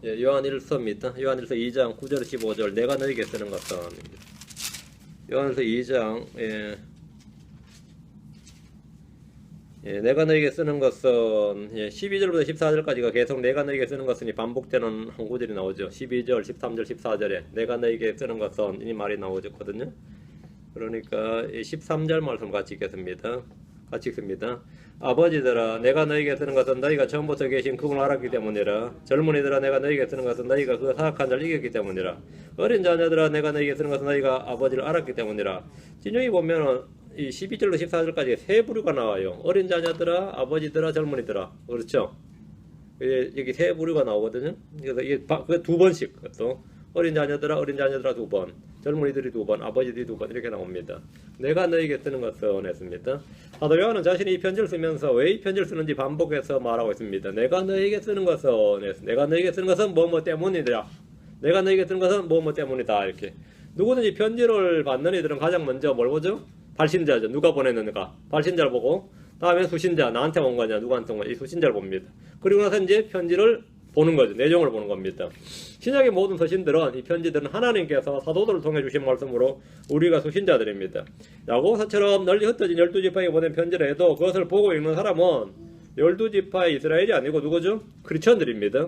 예, 요한일서입니다. 요한일서 2장 9절 15절 내가 너에게 쓰는 것은 요한일서 2장 내가 너에게 쓰는 것은 12절부터 14절까지가 계속 내가 너에게 쓰는 것은 반복되는 한 구절이 나오죠. 12절, 13절, 14절에 내가 너에게 쓰는 것은 이 말이 나오거든요. 그러니까 13절 말씀 같이 읽겠습니다. 같이 읽습니다. 아버지들아 내가 너에게 쓰는 것은 너희가 처음부터 계신 그분을 알았기 때문이라. 젊은이들아 내가 너에게 쓰는 것은 너희가 그 사악한 자를 이겼기 때문이라. 어린 자녀들아 내가 너에게 쓰는 것은 너희가 아버지를 알았기 때문이라. 진영이 보면은 이 12절로 14절까지 세 부류가 나와요. 어린 자녀들아, 아버지들아, 젊은이들아. 그렇죠? 여기 세 부류가 나오거든요. 그래서 이게 두 번씩 또 어린 자녀들아 두 번, 젊은이들이 두 번, 아버지들이 두 번 이렇게 나옵니다. 내가 너에게 쓰는 것은 했습니다. 사도 요한은 자신이 이 편지를 쓰면서 왜 이 편지를 쓰는지 반복해서 말하고 있습니다. 내가 너에게 쓰는 것은 했습니다. 내가 너에게 쓰는 것은 뭐뭐 때문이다. 내가 너에게 쓰는 것은 뭐뭐 때문이다. 이렇게 누구든지 편지를 받는 이들은 가장 먼저 뭘 보죠? 발신자죠. 누가 보냈는가? 발신자를 보고 다음에 수신자, 나한테 온 거냐, 누구한테 온 거냐, 이 수신자를 봅니다. 그리고 나서 이제 편지를 보는 거죠. 내용을 보는 겁니다. 신약의 모든 서신들은 이 편지들은 하나님께서 사도들을 통해 주신 말씀으로 우리가 수신자들입니다. 야고보서처럼 널리 흩어진 12지파에 보낸 편지를 해도 그것을 보고 읽는 사람은 12지파의 이스라엘이 아니고 누구죠? 크리스천들입니다.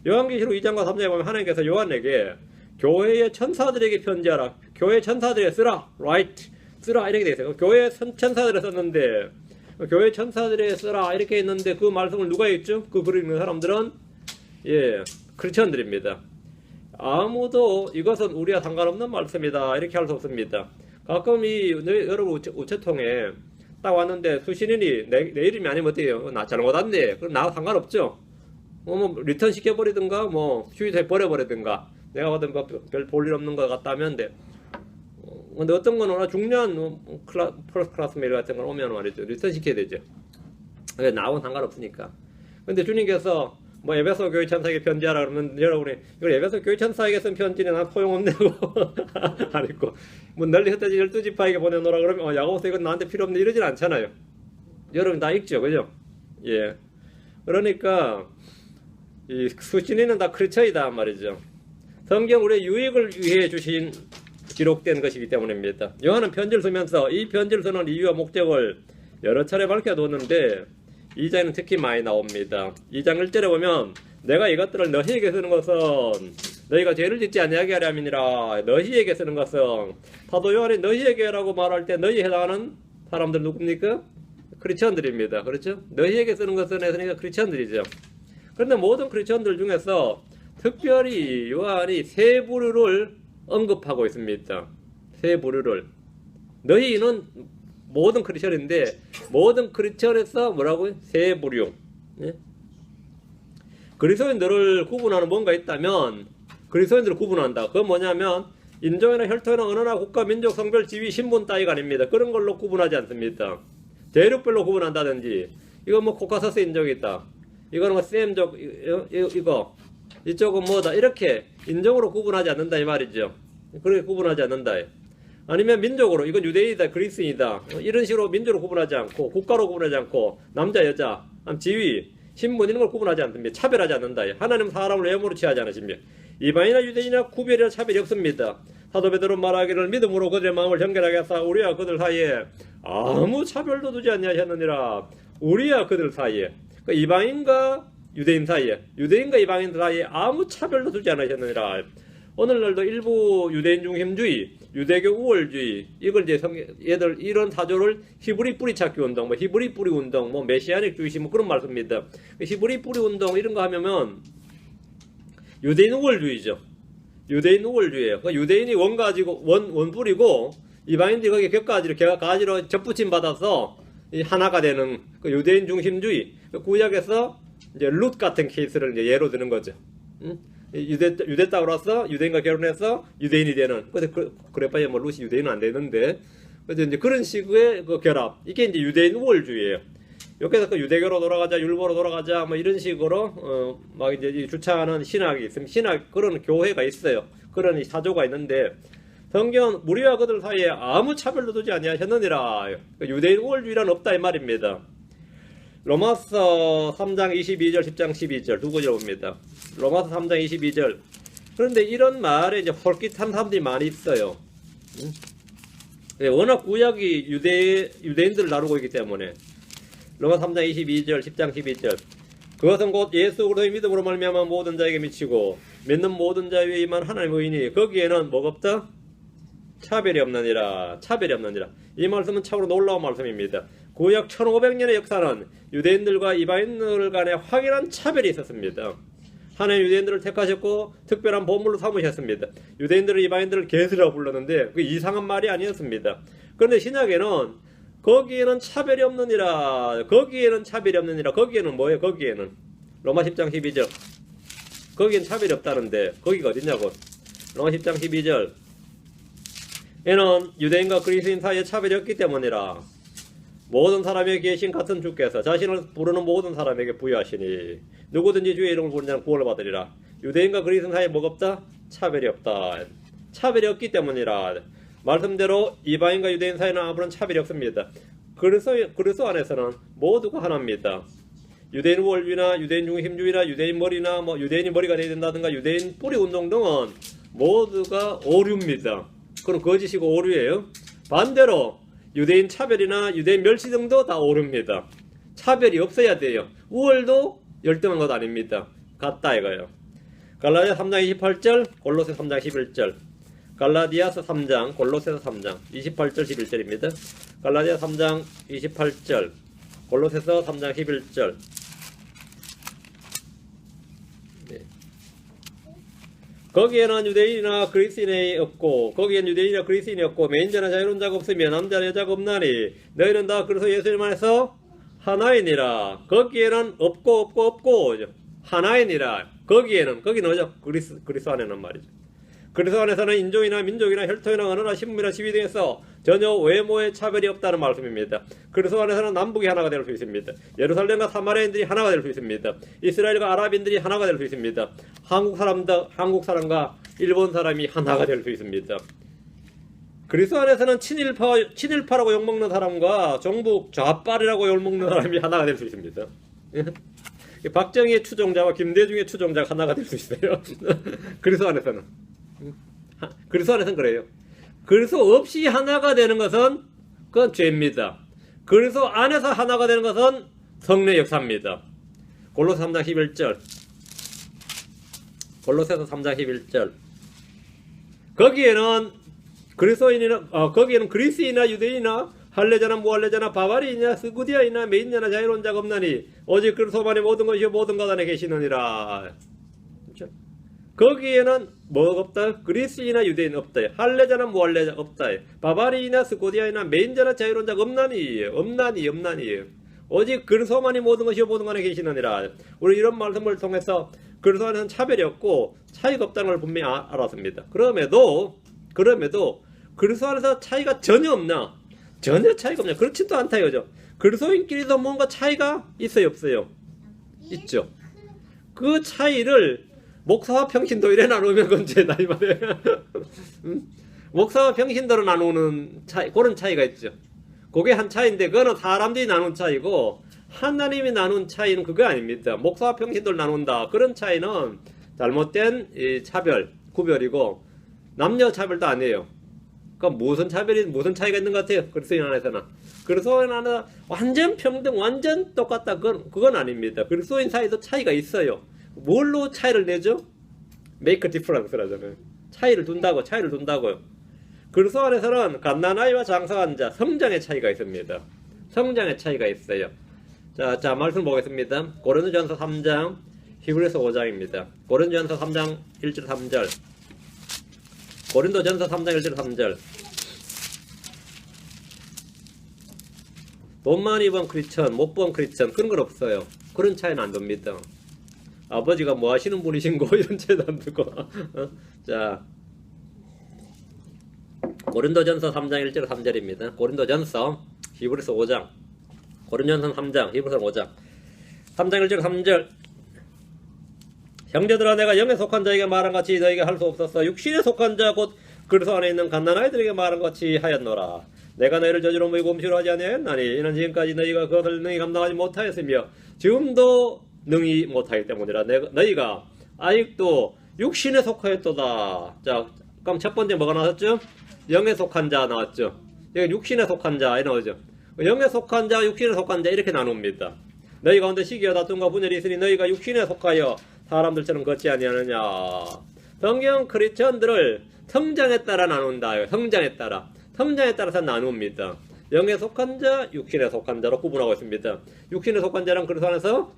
요한계시록 2장과 3장에 보면 하나님께서 요한에게 교회의 천사들에게 편지하라. 교회 천사들에 쓰라. write. 쓰라. 이렇게 되어 있어요. 교회 천사들에 썼는데 교회 천사들에 쓰라. 이렇게 했는데 그 말씀을 누가 읽죠? 그 글을 읽는 사람들은 크리스천들입니다. 아무도 이것은 우리와 상관없는 말씀이다 이렇게 할 수 없습니다. 가끔 여러분 우체통에 딱 왔는데 수신인이 내 이름이 아니면 어때요? 나 잘못 왔네. 그럼 나와 상관없죠. 뭐 리턴 시켜버리든가 뭐 휴지소에 버려버리든가 내가 받은 별 볼 일 없는 것 같다면 돼. 근데 어떤 거는 중요한 퍼스트 클래스 메일 같은 걸 오면 말이죠. 리턴 시켜야 되죠. 나하고는 상관없으니까. 근데 주님께서 뭐 에베소 교회 천사에게 편지하라 그러면 여러분이 이걸 에베소 교회 천사에게 쓴 편지는 난 소용없네고 안 했고 뭐 널리 흩어진 12지파에게 보내놓으라 그러면 야고보서 이건 나한테 필요 없네 이러진 않잖아요. 여러분 다 읽죠, 그죠? 예. 그러니까 이 수신인은 다 크리스천이다 말이죠. 성경 우리의 유익을 위해 주신 기록된 것이기 때문입니다. 요한은 편지를 쓰면서 이 편지를 쓰는 이유와 목적을 여러 차례 밝혀뒀는데 2장에는 특히 많이 나옵니다. 2장 1절에 보면 내가 이것들을 너희에게 쓰는 것은 너희가 죄를 짓지 아니하게 하려 함이니라. 너희에게 쓰는 것은 사도 요한이 너희에게라고 말할 때 너희에 해당하는 사람들 누굽니까? 크리스천들입니다. 그렇죠? 너희에게 쓰는 것은 했으니까 크리스천들이죠. 그런데 모든 크리스천들 중에서 특별히 요한이 세 부류를 언급하고 있습니다. 세 부류를. 너희는 모든 크리스천인데 모든 크리스천에서 뭐라고요? 세 부류. 예? 그리스도인들을 구분하는 뭔가 있다면 그리스도인들을 구분한다. 그건 뭐냐면 인종이나 혈통이나 언어나 국가, 민족, 성별, 지위, 신분 따위가 아닙니다. 그런 걸로 구분하지 않습니다. 대륙별로 구분한다든지 이거 뭐 코카서스 인종이 있다. 이거는 뭐 셈족 이거 이쪽은 뭐다. 이렇게 인종으로 구분하지 않는다 이 말이죠. 그렇게 구분하지 않는다. 아니면 민족으로 이건 유대인이다 그리스인이다 이런 식으로 민족으로 구분하지 않고 국가로 구분하지 않고 남자 여자 지위 신분 이런 걸 구분하지 않습니다. 차별하지 않는다. 하나님 사람을 외모로 취하지 않으십니다. 이방이나 유대인이나 구별이나 차별이 없습니다. 사도 베드로 말하기를 믿음으로 그들의 마음을 정결하게 하사 우리와 그들 사이에 아무 차별도 두지 아니하셨느니라. 우리와 그들 사이에 그러니까 이방인과 유대인 사이에 유대인과 이방인 사이에 아무 차별도 두지 않으셨느니라. 오늘날도 일부 유대인 중심주의, 유대교 우월주의, 이걸 이제 얘들 이런 사조를 히브리 뿌리찾기 운동, 뭐 히브리 뿌리 운동, 뭐 메시아닉 주의식 뭐 그런 말씀입니다. 히브리 뿌리 운동 이런 거 하면 유대인 우월주의죠. 유대인 우월주의예요. 그러니까 유대인이 원가지고 원뿌리고 이방인들이 거기에 곁가지로 접붙임 받아서 하나가 되는 그 유대인 중심주의. 구약에서 이제 룻 같은 케이스를 이제 예로 드는 거죠. 유대 땅으로서 유대인과 결혼해서 유대인이 되는. 그래봐야 뭐 룻이 유대인은 안 되는데. 그래서 이제 그런 식의 그 결합. 이게 이제 유대인 우월주의예요. 여기서 그 유대교로 돌아가자, 율법으로 돌아가자, 뭐 이런 식으로 막 이제 주창하는 신학이 있으면 신학 그런 교회가 있어요. 그런 사조가 있는데 성경 우리와 그들 사이에 아무 차별도 두지 아니하셨느니라. 유대인 우월주의란 없다 이 말입니다. 로마서 3장 22절, 10장 12절 두 구절 봅니다. 로마서 3장 22절. 그런데 이런 말에 이제 홀깃한 사람들이 많이 있어요. 예, 워낙 구약이 유대인들을 다루고 있기 때문에. 로마서 3장 22절, 10장 12절. 그것은 곧 예수 그리스도의 믿음으로 말미암아 모든 자에게 미치고 믿는 모든 자 위에 임한 하나님의 의니 거기에는 뭐가 없다? 차별이 없느니라. 차별이 없느니라. 이 말씀은 참으로 놀라운 말씀입니다. 구약 1500년의 역사는 유대인들과 이방인들 간에 확연한 차별이 있었습니다. 하나님 유대인들을 택하셨고 특별한 보물로 삼으셨습니다. 유대인들은 이방인들을 개수라고 불렀는데 그 이상한 말이 아니었습니다. 그런데 신약에는 거기에는 차별이 없느니라. 거기에는 차별이 없느니라. 거기에는 뭐예요? 거기에는 로마 10장 12절. 거기에는 차별이 없다는데 거기가 어딨냐고. 로마 10장 12절. 이는 유대인과 그리스도인 사이에 차별이 없기 때문이라. 모든 사람에게 계신 같은 주께서 자신을 부르는 모든 사람에게 부여하시니 누구든지 주의 이름을 부르는 자는 구원을 받으리라. 유대인과 그리스도인 사이에 뭐가 없다? 차별이 없다. 차별이 없기 때문이라. 말씀대로 이방인과 유대인 사이에는 아무런 차별이 없습니다. 그리스도 안에서는 모두가 하나입니다. 유대인 원리나 유대인 중심주의나 유대인 머리나 뭐 유대인이 머리가 돼야 된다든가 유대인 뿌리 운동 등은 모두가 오류입니다. 그건 거짓이고 오류예요. 반대로 유대인 차별이나 유대인 멸시 등도 다 오류입니다. 차별이 없어야 돼요. 우월도 열등한 것 아닙니다. 같다 이거예요. 갈라디아 3장 28절, 골로새 3장 11절. 갈라디아서 3장, 골로새서 3장 28절 11절입니다. 갈라디아 3장 28절, 골로새서 3장 11절. 네. 거기에는 유대인이나 그리스인이 없고 거기에는 유대인이나 그리스인이 없고 매인자나 자유론자가 없으며 남자나 여자가 없나니 너희는 다 그리스도 예수님 안에서 하나이니라. 거기에는 없고 하나이니라. 거기는 뭐죠? 그리스도 안에는 말이죠. 그리스도 안에서는 인종이나 민족이나 혈통이나 언어나 신분이나 지위 등에서 전혀 외모의 차별이 없다는 말씀입니다. 그리스도 안에서는 남북이 하나가 될 수 있습니다. 예루살렘과 사마리아인들이 하나가 될 수 있습니다. 이스라엘과 아랍인들이 하나가 될 수 있습니다. 한국 사람과 일본 사람이 하나가 될 수 있습니다. 그리스도 안에서는 친일파라고 욕먹는 사람과 종북 좌빨이라고 욕먹는 사람이 하나가 될 수 있습니다. 박정희의 추종자와 김대중의 추종자가 하나가 될 수 있어요. 그리스도 안에서는. 그리스도 안에서는 그래요. 그리스도 없이 하나가 되는 것은 그건 죄입니다. 그리스도 안에서 하나가 되는 것은 성령의 역사입니다. 골로새 3장 11절. 골로새서 3장 11절. 거기에는 거기에는 그리스인이나 유대인이나 할례자나 무할례자나 바바리이나 스구디아이나 메인자나 자유론자가 없나니 오직 그리스도만이 모든 것이요 모든 것 안에 계시느니라. 그렇죠? 거기에는 뭐가 없다? 그리스인이나 유대인 없다. 할례자나 무할례자 없다. 바바리이나 스고디아이나 메인자나 자유론자가 없나니. 오직 그리스도만이 모든 것이요 모든 것 안에 계시느니라. 우리 이런 말씀을 통해서 그리스도 안에는 차별이 없고 차이가 없다는 걸 분명히 알았습니다. 그럼에도 그리스도 안에서 차이가 전혀 없나? 전혀 차이가 없냐? 그렇지도 않다 이거죠. 그리스도인끼리도 뭔가 차이가 있어요, 없어요? 있죠. 그 차이를 목사와 평신도 이래 나누면 그건 죄다 이 말이에요. 목사와 평신도로 나누는 차이, 그런 차이가 있죠. 그게 한 차이인데 그거는 사람들이 나눈 차이고 하나님이 나눈 차이는 그거 아닙니다. 목사와 평신도를 나눈다. 그런 차이는 잘못된 차별, 구별이고 남녀 차별도 아니에요. 그러니까 무슨 차이가 있는 것 같아요? 그리스도인 안에서는. 그리스도인 안에서 완전 평등, 완전 똑같다. 그건 아닙니다. 그리스도인 사이도 차이가 있어요. 뭘로 차이를 내죠? make a difference라잖아요. 차이를 둔다고요. 그리스도 안에서는 갓난아이와 장성한 자, 성장의 차이가 있습니다. 성장의 차이가 있어요. 자, 말씀 보겠습니다. 고린도전서 3장, 히브리서 5장입니다. 고린도전서 3장 1절 3절. 고린도전서 3장 1절 3절. 돈 많이 번 크리스천, 못 번 크리스천 그런 건 없어요. 그런 차이는 안 됩니다. 아버지가 뭐 하시는 분이신고 이런 차이도 안 되고. 자, 고린도전서 3장 1절 3절입니다. 고린도전서 히브리서 5장. 고린도전서 3장 히브리서 5장. 3장 1절 3절. 형제들아 내가 영에 속한 자에게 말한 같이 너에게 할 수 없었어. 육신에 속한 자 곧 그리스도 안에 있는 갓난아이들에게 말한 같이 하였노라. 내가 너희를 저주로 모이고 음식으로 하지 아니하였나니 이는 지금까지 너희가 그것을 능히 감당하지 못하였으며 지금도 능히 못하기 때문이라. 너희가 아직도 육신에 속하였도다. 자, 그럼 첫 번째 뭐가 나왔죠? 영에 속한 자 나왔죠. 여기 육신에 속한 자 나오죠. 영에 속한 자, 육신에 속한 자 이렇게 나눕니다. 너희 가운데 시기와 다툼과 분열이 있으니 너희가 육신에 속하여 사람들처럼 걷지 아니하느냐. 성경 크리스천들을 성장에 따라 나눈다. 성장에 따라서 나눕니다. 영에 속한 자, 육신에 속한 자로 구분하고 있습니다. 육신에 속한 자는 그리스도 안에서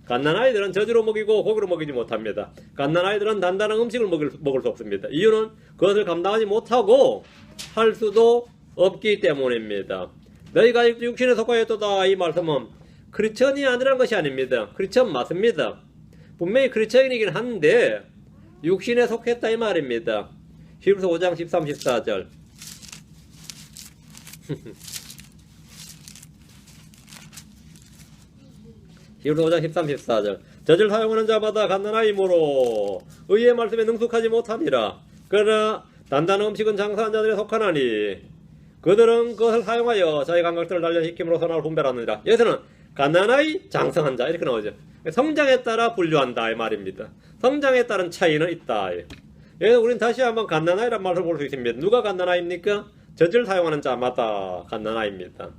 갓난아이들은 젖으로 먹이고 고기로 먹이지 못합니다. 갓난아이들은 단단한 음식을 먹을 수 없습니다. 이유는 그것을 감당하지 못하고 할 수도 없기 때문입니다. 너희가 육신에 속하였도다 이 말씀은 크리스천이 아니라는 것이 아닙니다. 크리스천 맞습니다. 분명히 크리스천이긴 한데 육신에 속했다 이 말입니다. 히브리서 5장 13, 14절 히브리서 5장 13, 14절 젖을 사용하는 자마다 갓난아이므로 의의 말씀에 능숙하지 못함이라. 그러나 단단한 음식은 장사한 자들에 속하나니 그들은 그것을 사용하여 자기 감각들을 단련시킴으로 선악을 분별하느니라. 여기서는 갓난아이, 장성한 자 이렇게 나오죠. 성장에 따라 분류한다 이 말입니다. 성장에 따른 차이는 있다. 여기서 우리는 다시 한번 갓난아이란 말을 볼 수 있습니다. 누가 갓난아이입니까? 젖을 사용하는 자마다 갓난아이입니다.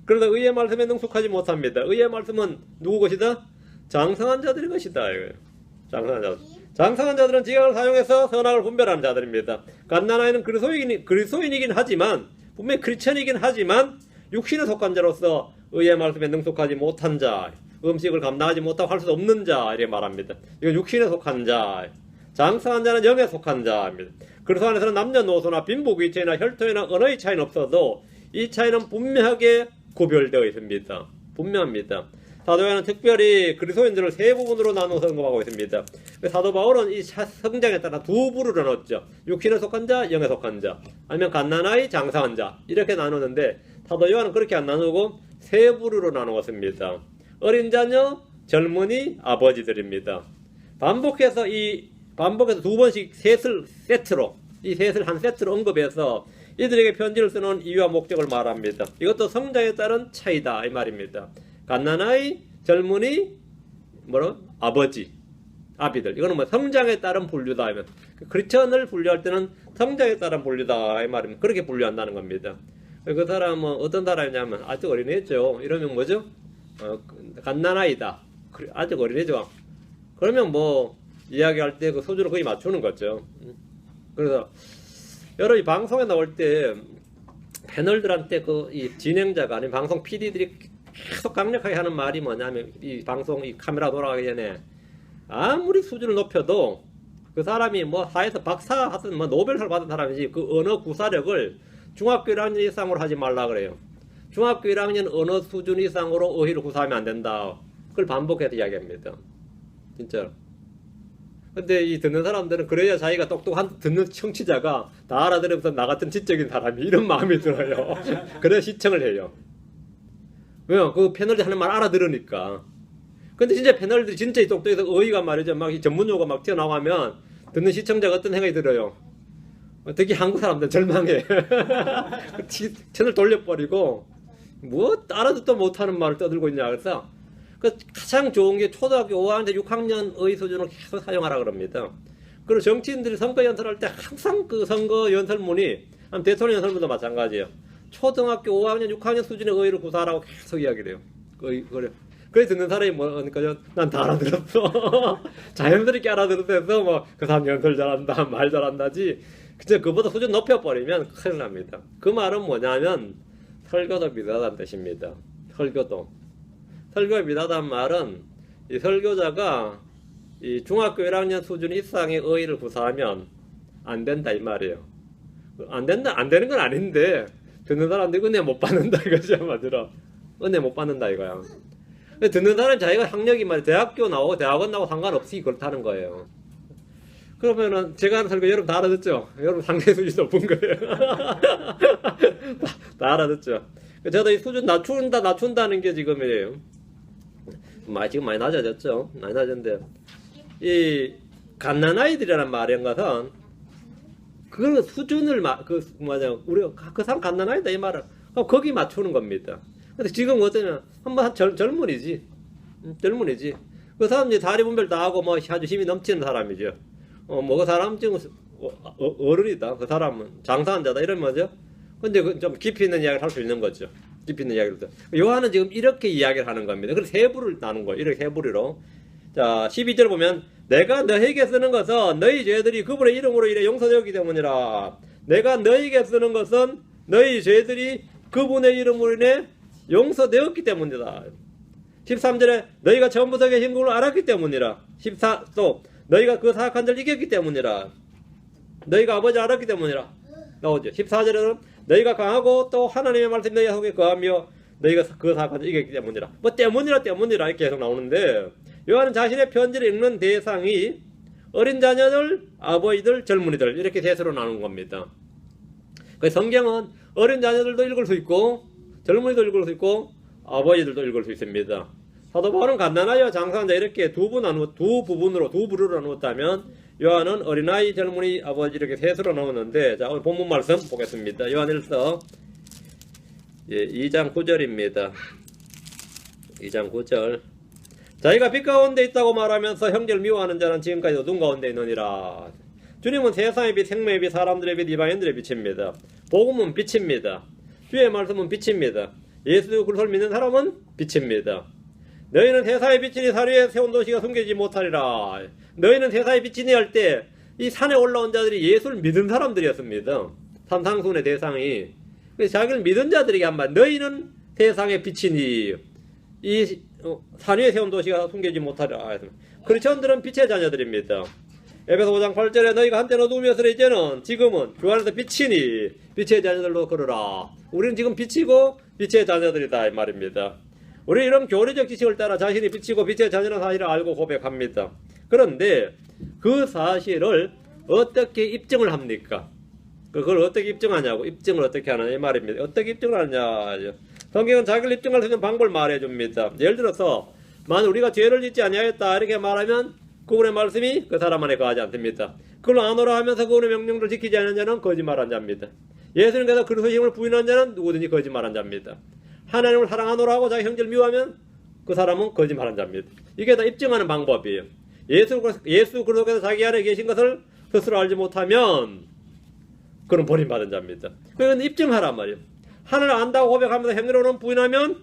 그러나 의의 말씀에 능숙하지 못합니다. 의의 말씀은 누구 것이다? 장성한 자들의 것이다. 장성한 자들. 장성한 자들은 지각을 사용해서 선악을 분별하는 자들입니다. 갓난아이는 그리스도인이긴 하지만 분명히 크리스천이긴 하지만 육신에 속한 자로서 의의 말씀에 능숙하지 못한 자, 음식을 감당하지 못하고 할 수 없는 자 이렇게 말합니다. 이건 육신에 속한 자. 장성한 자는 영에 속한 자입니다. 그리스도 안에서는 남녀노소나 빈부귀천이나 혈통이나 언어의 차이는 없어도 이 차이는 분명하게 구별되어 있습니다. 분명합니다. 사도 요한은 특별히 그리스도인들을 세 부분으로 나누어서 언급하고 있습니다. 사도 바울은 이 성장에 따라 두 부류로 나눴죠. 육신에 속한 자, 영에 속한 자, 아니면 갓난아이, 장성한 자 이렇게 나누는데 사도 요한은 그렇게 안 나누고 세 부류로 나누었습니다. 어린 자녀, 젊은이, 아버지들입니다. 반복해서 두 번씩 셋을 한 세트로 언급해서 이들에게 편지를 쓰는 이유와 목적을 말합니다. 이것도 성장에 따른 차이다 이 말입니다. 갓난아이, 젊은이, 아버지, 아비들. 이거는 성장에 따른 분류다. 크리스천을 분류할 때는 성장에 따른 분류다 이 말입니다. 그렇게 분류한다는 겁니다. 그 사람은 어떤 사람이냐면 아직 어린애죠. 이러면 뭐죠? 갓난아이다. 아직 어린애죠. 그러면 이야기할 때 그 수준을 거의 맞추는 거죠. 그래서 여러분이 방송에 나올 때 패널들한테 이 진행자가 아니면 방송 PD들이 계속 강력하게 하는 말이 뭐냐면 이 방송 이 카메라 돌아가기 전에 아무리 수준을 높여도 그 사람이 사회에서 박사 하든 노벨상 받은 사람이지 그 언어 구사력을 중학교 1학년 이상으로 하지 말라 그래요. 중학교 1학년 언어 수준 이상으로 어휘를 구사하면 안 된다. 그걸 반복해서 이야기합니다. 진짜. 근데 이 듣는 사람들은 그래야 자기가 똑똑한 듣는 청취자가 다 알아들으면서 나 같은 지적인 사람이 이런 마음이 들어요. 그래야 시청을 해요. 왜요? 그 패널들이 하는 말 알아들으니까. 근데 진짜 패널들이 진짜 똑똑해서 어휘가 말이죠. 막 전문 용어가 막 튀어나오면 듣는 시청자가 어떤 생각이 들어요? 특히 한국 사람들 절망해. 채널 돌려버리고 알아듣도 못하는 말을 떠들고 있냐. 그래서 가장 좋은 게 초등학교 5학년, 6학년의 수준을 계속 사용하라 그럽니다. 그리고 정치인들이 선거 연설할 때 항상 그 선거 연설문이, 대통령 연설문도 마찬가지예요. 초등학교 5학년, 6학년 수준의 의의를 구사하라고 계속 이야기를 해요. 그래 듣는 사람이 뭐니까 난 다 알아들었어. 자연스럽게 알아들었어. 그 사람 연설 잘한다, 말 잘한다지. 그저 그보다 수준 높여버리면 큰일 납니다. 그 말은 뭐냐면 설교도 믿어다는 뜻입니다. 설교에 믿어다는 말은 이 설교자가 이 중학교 1학년 수준 이상의 의의를 구사하면 안 된다 이 말이에요. 안 되는 건 아닌데 듣는 사람들이 은혜 못 받는다 이거죠. 맞으러 은혜 못 받는다 이거야. 듣는 사람은 자기가 학력이 대학원 나오고 상관없이 그렇다는 거예요. 그러면은 제가 하는 설교 여러분 다 알아듣죠? 여러분 상대 수준이 높은 거예요. 다 알아듣죠? 저도 이 수준 낮춘다는 게 지금이에요. 지금 많이 낮아졌죠? 많이 낮았는데 이 갓난아이들이라는 말인 것은 그 수준을 우리가 그 사람 갓난아이다 이 말은 거기 맞추는 겁니다. 근데 지금 어쩌면 한번 젊은이지. 그 사람 이제 다리 분별 다 하고 뭐 아주 힘이 넘치는 사람이죠. 뭐 그 사람 지금 어른이다. 그 사람은 장사한 자다 이런 거죠. 근데 그 좀 깊이 있는 이야기를 할 수 있는 거죠. 깊이 있는 이야기를. 요한은 지금 이렇게 이야기를 하는 겁니다. 그래서 세 부를 나눈 거예요. 이렇게 세 부리로. 자, 12절 보면 내가 너에게 쓰는 것은 너희 죄들이 그분의 이름으로 이래 용서되었기 때문이라. 내가 너에게 쓰는 것은 너희 죄들이 그분의 이름으로 인해 용서되었기 때문이다. 13절에 너희가 처음부터 계신 그분을 알았기 때문이라. 14또 너희가 그 사악한 자를 이겼기 때문이라. 너희가 아버지 알았기 때문이라. 나오죠. 14절에는 너희가 강하고 또 하나님의 말씀 너희 속에 거하며 너희가 그 사악한 자를 이겼기 때문이라. 뭐 때문이라 이렇게 계속 나오는데 요한은 자신의 편지를 읽는 대상이 어린 자녀들, 아버지들, 젊은이들 이렇게 셋으로 나눈 겁니다. 그 성경은 어린 자녀들도 읽을 수 있고 젊은이도 읽을 수 있고 아버지들도 읽을 수 있습니다. 사도 바울은 간단하여 장사한 자 이렇게 두 부류로 나누었다면 요한은 어린아이, 젊은이, 아버지 이렇게 셋으로 나누었는데 자 오늘 본문 말씀 보겠습니다. 요한 1서 2장 9절입니다. 2장 9절 자기가 빛 가운데 있다고 말하면서 형제를 미워하는 자는 지금까지 어둠 가운데 있느니라. 주님은 세상의 빛, 생명의 빛, 사람들의 빛, 이방인들의 빛입니다. 복음은 빛입니다. 주의 말씀은 빛입니다. 예수 그리스도를 믿는 사람은 빛입니다. 너희는 세상의 빛이니 산 위에 세운 도시가 숨기지 못하리라. 너희는 세상의 빛이니 할 때 이 산에 올라온 자들이 예수를 믿은 사람들이었습니다. 산상순의 대상이. 그래서 자기를 믿은 자들에게 한 말, 너희는 세상의 빛이니 이 산 위에 세운 도시가 숨기지 못하리라. 크리스천들은 빛의 자녀들입니다. 에베소 5장 8절에 너희가 한때는 어두움이었으나 이제는 지금은 주 안에서 빛이니 빛의 자녀들로 걸으라. 우리는 지금 빛이고 빛의 자녀들이다 이 말입니다. 우리 이런 교리적 지식을 따라 자신이 빛이고 빛의 자녀라는 사실을 알고 고백합니다. 그런데 그 사실을 어떻게 입증을 합니까? 그걸 어떻게 입증하냐고, 입증을 어떻게 하느냐 이 말입니다. 어떻게 입증을 하느냐. 성경은 자기를 입증할 수 있는 방법을 말해줍니다. 예를 들어서 만약 우리가 죄를 짓지 아니하였다 이렇게 말하면 그분의 말씀이 그 사람 안에 거하지 않습니다. 그걸 아노라 하면서 그분의 명령을 지키지 않는 자는 거짓말한 자입니다. 예수님께서 그리스도의 힘을 부인한 자는 누구든지 거짓말한 자입니다. 하나님을 사랑하노라 하고 자기 형제를 미워하면 그 사람은 거짓말한 자입니다. 이게 다 입증하는 방법이에요. 예수 그리스도께서 자기 안에 계신 것을 스스로 알지 못하면 그는 버림받은 자입니다. 그건 입증하란 말이에요. 하나님을 안다고 고백하면서 행위로는 부인하면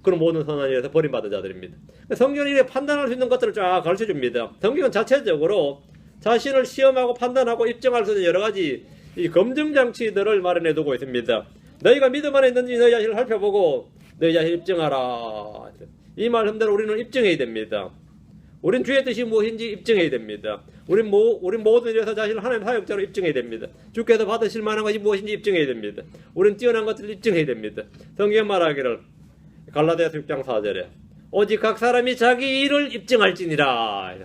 그런 모든 선한 일에서 버림받은 자들입니다. 성경은 이렇게 판단할 수 있는 것들을 쫙 가르쳐줍니다. 성경은 자체적으로 자신을 시험하고 판단하고 입증할 수 있는 여러 가지 이 검증장치들을 마련해 두고 있습니다. 너희가 믿음 안에 있는지 너희 자신을 살펴보고 너희 자신을 입증하라. 이 말씀대로 우리는 입증해야 됩니다. 우린 주의 뜻이 무엇인지 입증해야 됩니다. 우린 모든 일에서 자신을 하나님의 사역자로 입증해야 됩니다. 주께서 받으실 만한 것이 무엇인지 입증해야 됩니다. 우린 뛰어난 것들을 입증해야 됩니다. 성경 말하기를 갈라디아서 6장 4절에 오직 각 사람이 자기 일을 입증할지니라.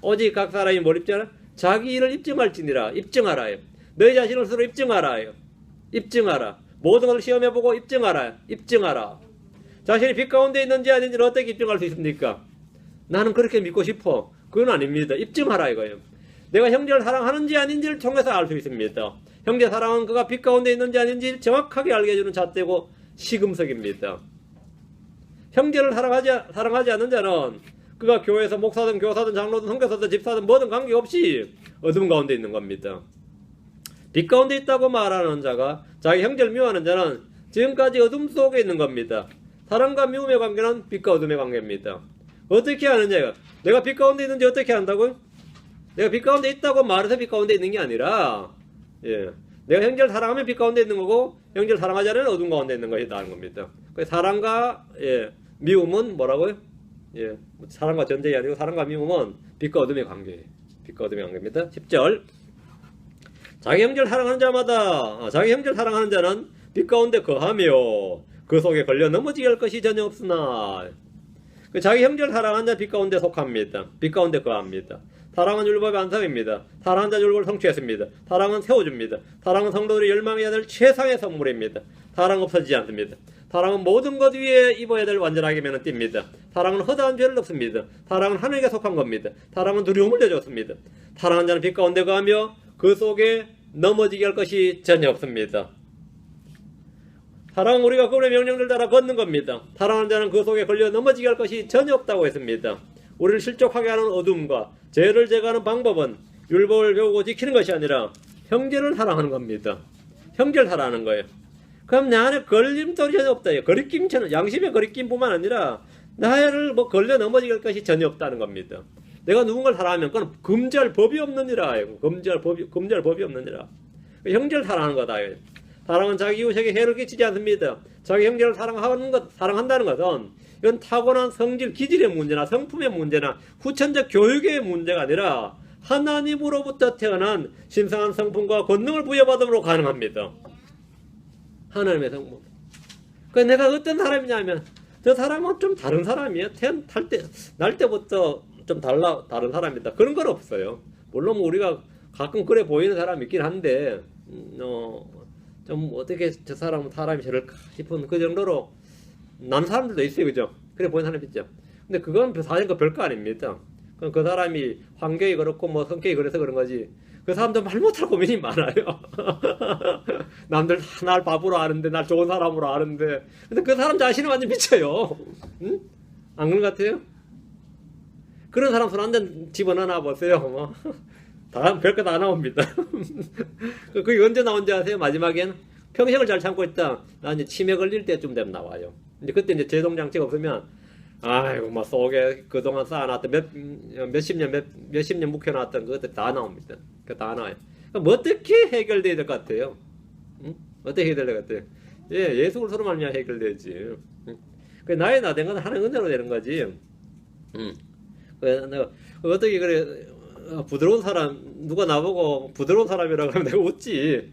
오직 각 사람이 뭘 입증하라? 자기 일을 입증할지니라. 입증하라요. 너희 자신을 스스로 입증하라요. 입증하라. 모든 것을 시험해보고 입증하라. 입증하라. 자신이 빛 가운데 있는지 아닌지를 어떻게 입증할 수 있습니까? 나는 그렇게 믿고 싶어. 그건 아닙니다. 입증하라 이거예요. 내가 형제를 사랑하는지 아닌지를 통해서 알 수 있습니다. 형제 사랑은 그가 빛 가운데 있는지 아닌지 정확하게 알게 해주는 잣대고 시금석입니다. 형제를 사랑하지 않는 자는 그가 교회에서 목사든 교사든 장로든 선교사든 집사든 뭐든 관계없이 어둠 가운데 있는 겁니다. 빛 가운데 있다고 말하는 자가 자기 형제를 미워하는 자는 지금까지 어둠 속에 있는 겁니다. 사랑과 미움의 관계는 빛과 어둠의 관계입니다. 어떻게 하느냐? 내가 빛 가운데 있는지 어떻게 한다고요? 내가 빛 가운데 있다고 말해서 빛 가운데 있는 게 아니라 내가 형제를 사랑하면 빛 가운데 있는 거고 형제를 사랑하지 않으면 어둠 가운데 있는 것이라는 겁니다. 사랑과 미움은 뭐라고요? 사랑과 전쟁이 아니고 사랑과 미움은 빛과 어둠의 관계예요. 빛과 어둠의 관계입니다. 10절 자기 형제를 사랑하는 자마다 자기 형제를 사랑하는 자는 빛 가운데 거하며 그 속에 걸려 넘어지게 할 것이 전혀 없으나 자기 형제를 사랑하는 자는 빛 가운데 속합니다. 빛 가운데 거합니다. 사랑은 율법의 안성입니다. 사랑하는 자 율법을 성취했습니다. 사랑은 세워줍니다. 사랑은 성도들이 열망해야 될 최상의 선물입니다. 사랑 없어지지 않습니다. 사랑은 모든 것 위에 입어야 될 완전하게 매는 띠입니다. 사랑은 허다한 죄를 없습니다. 사랑은 하늘에게 속한 겁니다. 사랑은 두려움을 내줬습니다. 사랑하는 자는 빛 가운데 거하며 그 속에 넘어지게 할 것이 전혀 없습니다. 사랑은 우리가 그분의 명령들 따라 걷는 겁니다. 사랑하는 자는 그 속에 걸려 넘어지게 할 것이 전혀 없다고 했습니다. 우리를 실족하게 하는 어둠과 죄를 제거하는 방법은 율법을 배우고 지키는 것이 아니라 형제를 사랑하는 겁니다. 형제를 사랑하는 거예요. 그럼 내 안에 걸림돌이 전혀 없다. 거리낌처럼 양심의 거리낌뿐만 아니라 나를 뭐 걸려 넘어지게 할 것이 전혀 없다는 겁니다. 내가 누군가를 사랑하면 그건 금지할 법이 없느니라. 금지할 법이 없느니라. 형제를 사랑하는 거다. 사랑은 자기 이웃에게 해를 끼치지 않습니다. 자기 형제를 사랑한다는 것은 이건 타고난 성질, 기질의 문제나 성품의 문제나 후천적 교육의 문제가 아니라 하나님으로부터 태어난 신성한 성품과 권능을 부여받음으로 가능합니다. 하나님의 성품. 그러니까 내가 어떤 사람이냐면 저 사람은 좀 다른 사람이에요. 날 때부터 좀 다른 사람이다. 그런 건 없어요. 물론 우리가 가끔 그래 보이는 사람이 있긴 한데 좀 어떻게 저 사람은 사람이 저럴까 싶은 그 정도로 남 사람들도 있어요. 그죠? 그래 보이는 사람이 있죠. 근데 그건 사실 별거 아닙니다. 그 사람이 환경이 그렇고 뭐 성격이 그래서 그런 거지. 그 사람도 말 못할 고민이 많아요. 남들 날 바보로 아는데, 날 좋은 사람으로 아는데. 근데 그 사람 자신은 완전 미쳐요. 응? 안 그런 것 같아요? 그런 사람 손 한 잔 집어넣어 보세요. 뭐. 별거 다 나옵니다. 그게 언제 나온지 아세요? 마지막엔 평생을 잘 참고 있다. 나 이제 치매 걸릴 때쯤 되면 나와요. 이제 그때 이제 제동장치가 없으면, 아이고, 막 속에 그동안 쌓아놨던 몇십 년 묵혀놨던 그것들 다 나옵니다. 그 다 나와요. 그럼 어떻게 해결돼야 될 것 같아요? 응? 어떻게 해결돼야 될 것 같아요? 예수 그리스도로 말미암아 해결되지. 응? 그 나의 나된 건 하나님 은혜로 되는 거지. 응. 내가 어떻게 그래 부드러운 사람 누가 나보고 부드러운 사람이라고 하면 내가 웃지.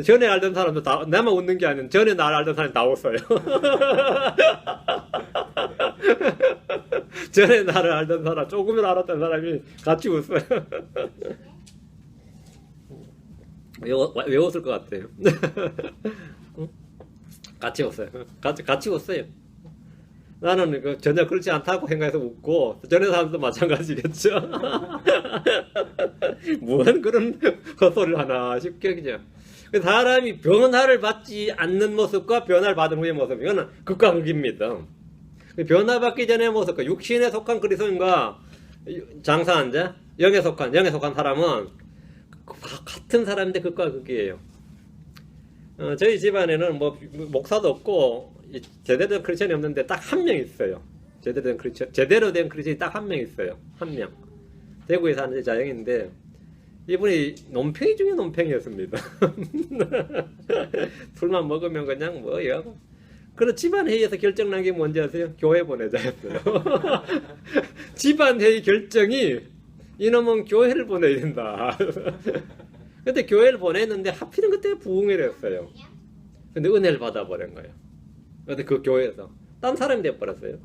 전에 알던 사람도 다 나만 웃는 게 아니라 전에 나를 알던 사람이 다 웃어요. 전에 나를 알던 사람, 조금이라도 알았던 사람이 같이 웃어요. 왜 웃을 것 같아요? 같이 웃어요. 같이 웃어요. 나는 전혀 그렇지 않다고 생각해서 웃고 전에 사람도 마찬가지겠죠. 무슨 그런 헛소리를 하나 싶게 그죠. 사람이 변화를 받지 않는 모습과 변화를 받은 후의 모습, 이거는 극과 극입니다. 변화받기 전의 모습, 육신에 속한 그리스도인과 장사한 자, 영에 속한 사람은 같은 사람인데 극과 극이에요. 저희 집안에는 뭐 목사도 없고 제대로 된 크리스천이 없는데 딱 한 명 있어요. 제대로 된 크리스천이 딱 한 명 있어요. 한 명. 대구에 사는 자영인데 이분이 논팽이 중에 논팽이였습니다. 술만 먹으면 그냥 뭐야. 그래서 집안회의에서 결정난 게 뭔지 아세요? 교회 보내자였어요. 집안회의 결정이 이놈은 교회를 보내야 된다. 근데 교회를 보냈는데 하필은 그때 부흥회를 했어요. 근데 은혜를 받아버린 거예요. 근데 그 교회에서 딴 사람이 돼버렸어요.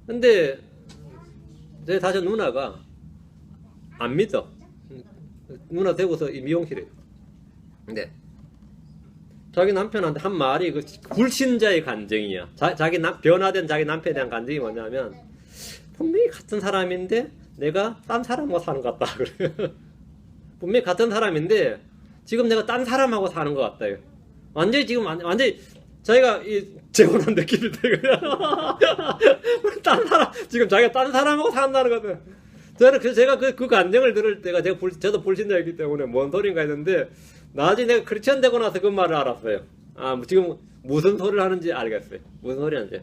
근데 제 다시 누나가 안 믿어. 누나 대구서 이 미용실이에요. 근데 자기 남편한테 한 말이 그 불신자의 간증이야. 변화된 자기 남편에 대한 간증이 뭐냐면 분명히 같은 사람인데 내가 딴 사람하고 사는 것 같다. 그래요. 분명히 같은 사람인데 지금 내가 딴 사람하고 사는 것 같다. 완전히 자기가 재혼한 느낌이 들어요. 딴 사람 지금 자기가 딴 사람하고 산다는 거든. 제가 그 간증을 들을 때가 저도 불신자였기 때문에 뭔 소린가 했는데 나중에 내가 크리스천 되고 나서 그 말을 알았어요. 지금 무슨 소리를 하는지 알겠어요. 무슨 소리 하는지.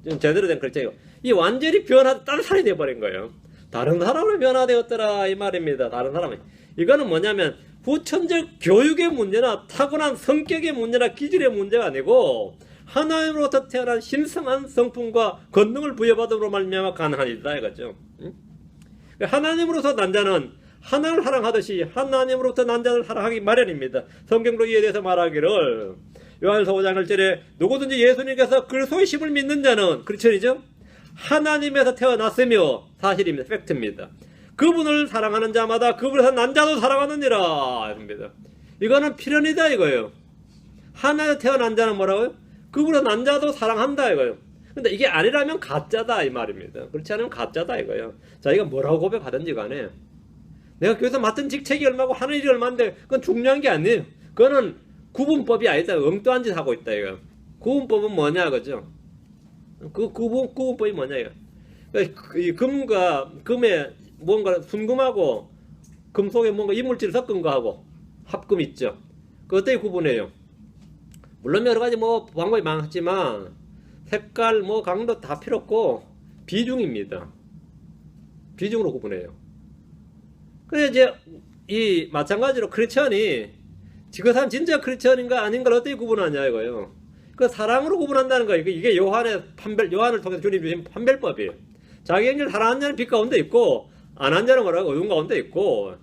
지금 제대로 된 크리스천이고 이 완전히 딴 사람이 돼버린 거예요. 다른 사람으로 변화되었더라 이 말입니다. 다른 사람이. 이거는 뭐냐면 후천적 교육의 문제나 타고난 성격의 문제나 기질의 문제가 아니고 하나님으로부터 태어난 신성한 성품과 권능을 부여받음으로 말미암아 가능한 일이다 이거죠. 하나님으로서 난 자는 하나님을 사랑하듯이 하나님으로부터 난 자를 사랑하기 마련입니다. 성경으로 이에 대해서 말하기를 요한일서 5장 1절에 누구든지 예수님께서 그리스도의 심을 믿는 자는 크리스천이죠. 하나님에서 태어났으며 사실입니다. 팩트입니다. 그분을 사랑하는 자마다 그분에서 난 자도 사랑하느니라 입니다. 이거는 필연이다 이거예요. 하나님에서 태어난 자는 뭐라고요? 그분에서 난 자도 사랑한다 이거예요. 근데 이게 아니라면 가짜다 이 말입니다. 그렇지 않으면 가짜다 이거예요. 자기가 뭐라고 고백하든지 간에 내가 교회에서 맡은 직책이 얼마고 하는 일이 얼마인데 그건 중요한 게 아니에요. 그거는 구분법이 아니다. 엉뚱한 짓 하고 있다 이거. 구분법은 뭐냐 그죠? 그 구분법이 뭐냐 이거. 이 금과 금에 뭔가 순금하고 금 속에 뭔가 이물질 섞은 거하고 합금 있죠. 그 어떻게 구분해요? 물론 여러 가지 뭐 방법이 많지만 색깔 뭐 강도 다 필요 없고 비중입니다. 비중으로 구분해요. 그래 이제 이 마찬가지로 크리스천이 그 사람 진짜 크리스천인가 아닌가를 어떻게 구분하냐 이거예요. 그 사랑으로 구분한다는 거예요. 이게 요한을 통해서 주님 주신 판별법이에요. 자기 형제를 사랑하는 자는 빛 가운데 있고 안 한 자는 뭐라고 어둠 가운데 있고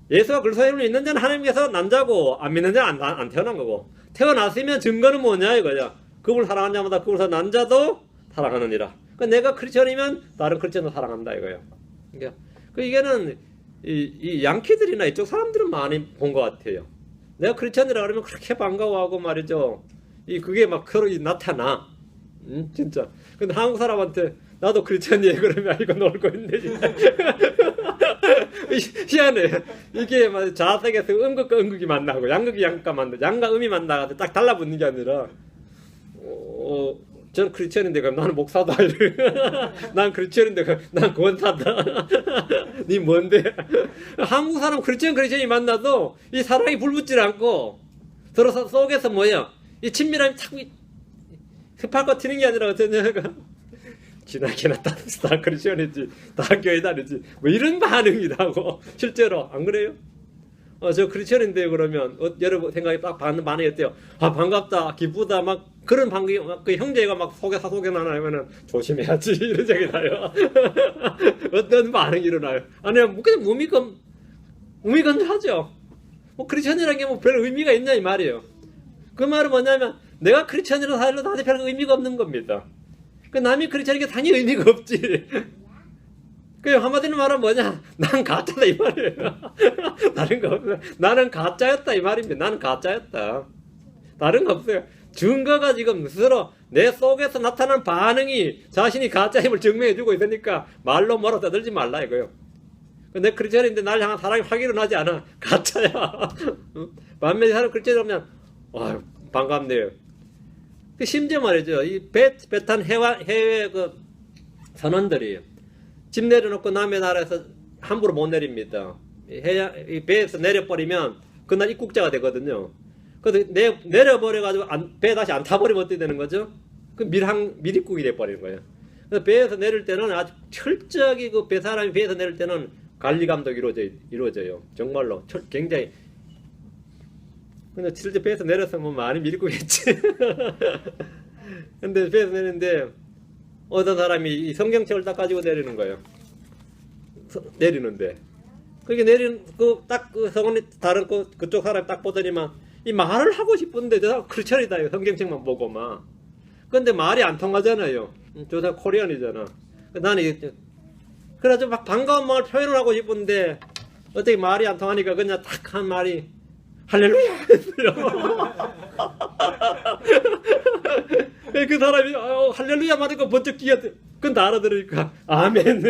예수가 그리스도의 이름을 믿는 자는 하나님께서 난 자고 안 믿는 자는 안 태어난 거고 태어났으면 증거는 뭐냐 이거야. 그분을 사랑하는 자마다 그분을 난 자도 사랑하느니라. 그러니까 내가 크리스천이면 다른 크리스천도 사랑한다 이거예요. 그러니까 이게는 이 양키들이나 이쪽 사람들은 많이 본 것 같아요. 내가 크리스천이라 그러면 그렇게 반가워하고 말이죠. 그게 막 서로 나타나. 진짜. 근데 한국 사람한테 나도 크리스천이에요 그러면 이거 놀고 있네 진짜. 희한해. 이게 막 자색에서 음극과 음극이 만나고 양극이 양극과 만나고 양과 음이 만나서 딱 달라붙는 게 아니라 저는 크리스천인데 그럼 나는 목사다. 난 크리스천인데 그럼 난 권사다. 니 뭔데? 한국 사람 크리스천이 만나도 이 사랑이 불붙질 않고 서로 속에서 뭐야 이 친밀함이 탁 흡할거 튀는 게 아니라 어쩌냐가 지나게나 다 크리스천이지 다 교회 다니지 뭐 이런 반응이 나고 실제로 안 그래요? 저 크리스천인데 그러면 여러분 생각이 딱 받는 반응이 어때요? 아 반갑다 기쁘다 막 그런 반응이 그 형제가 막 사속에 나면은 조심해야지 이런 생각이 나요. 어떤 반응이 일어나요? 아니면 그냥 무미건조하죠. 뭐 크리스천이라는 게 뭐 별 의미가 있냐 이 말이에요. 그 말은 뭐냐면 내가 크리스천이라고 하려고 나한테 별 의미가 없는 겁니다. 그 남이 크리스천이니까 당연히 의미가 없지. 그 한마디로 말하면 뭐냐? 난 가짜다 이 말이에요. 다른 거 없어요. 나는 가짜였다 이 말입니다. 나는 가짜였다. 다른 거 없어요. 증거가 지금 스스로 내 속에서 나타난 반응이 자신이 가짜임을 증명해주고 있으니까 말로 뭐라 떠들지 말라 이거요. 내 크리스천인데 날 향한 사랑이 확 일어나지 않아. 가짜야. 반면에 사람 크리스천이라면 반갑네요. 심지어 말이죠. 이 베탄 해외 그 선원들이 집 내려놓고 남의 나라에서 함부로 못 내립니다. 이 배에서 내려버리면 그날 입국자가 되거든요. 그래서 내려버려가지고 배 다시 안 타버리면 어떻게 되는 거죠? 그 밀입국이 돼버리는 거예요. 그래서 배에서 내릴 때는 아주 철저하게 사람이 배에서 내릴 때는 관리 감독이 이루어져요. 정말로 굉장히. 근데 실제 배에서 내렸으면 많이 밀입국이겠지. 근데 배에서 내리는데 어떤 사람이 이 성경책을 딱 가지고 내리는 거예요. 내리는데 그게 성원이 다른 그쪽 사람이 딱 보더니만 이 말을 하고 싶은데 저 사람 크리스천이다 이거 성경책만 보고 막. 근데 말이 안 통하잖아요. 저 사람 코리안이잖아. 나는 그래가지고 막 반가운 마음을 표현을 하고 싶은데 어떻게 말이 안 통하니까 그냥 딱 한 말이 할렐루야 했어요. 그 사람이 할렐루야 말하니까 번쩍 끼어들. 그건 다 알아들으니까 아멘.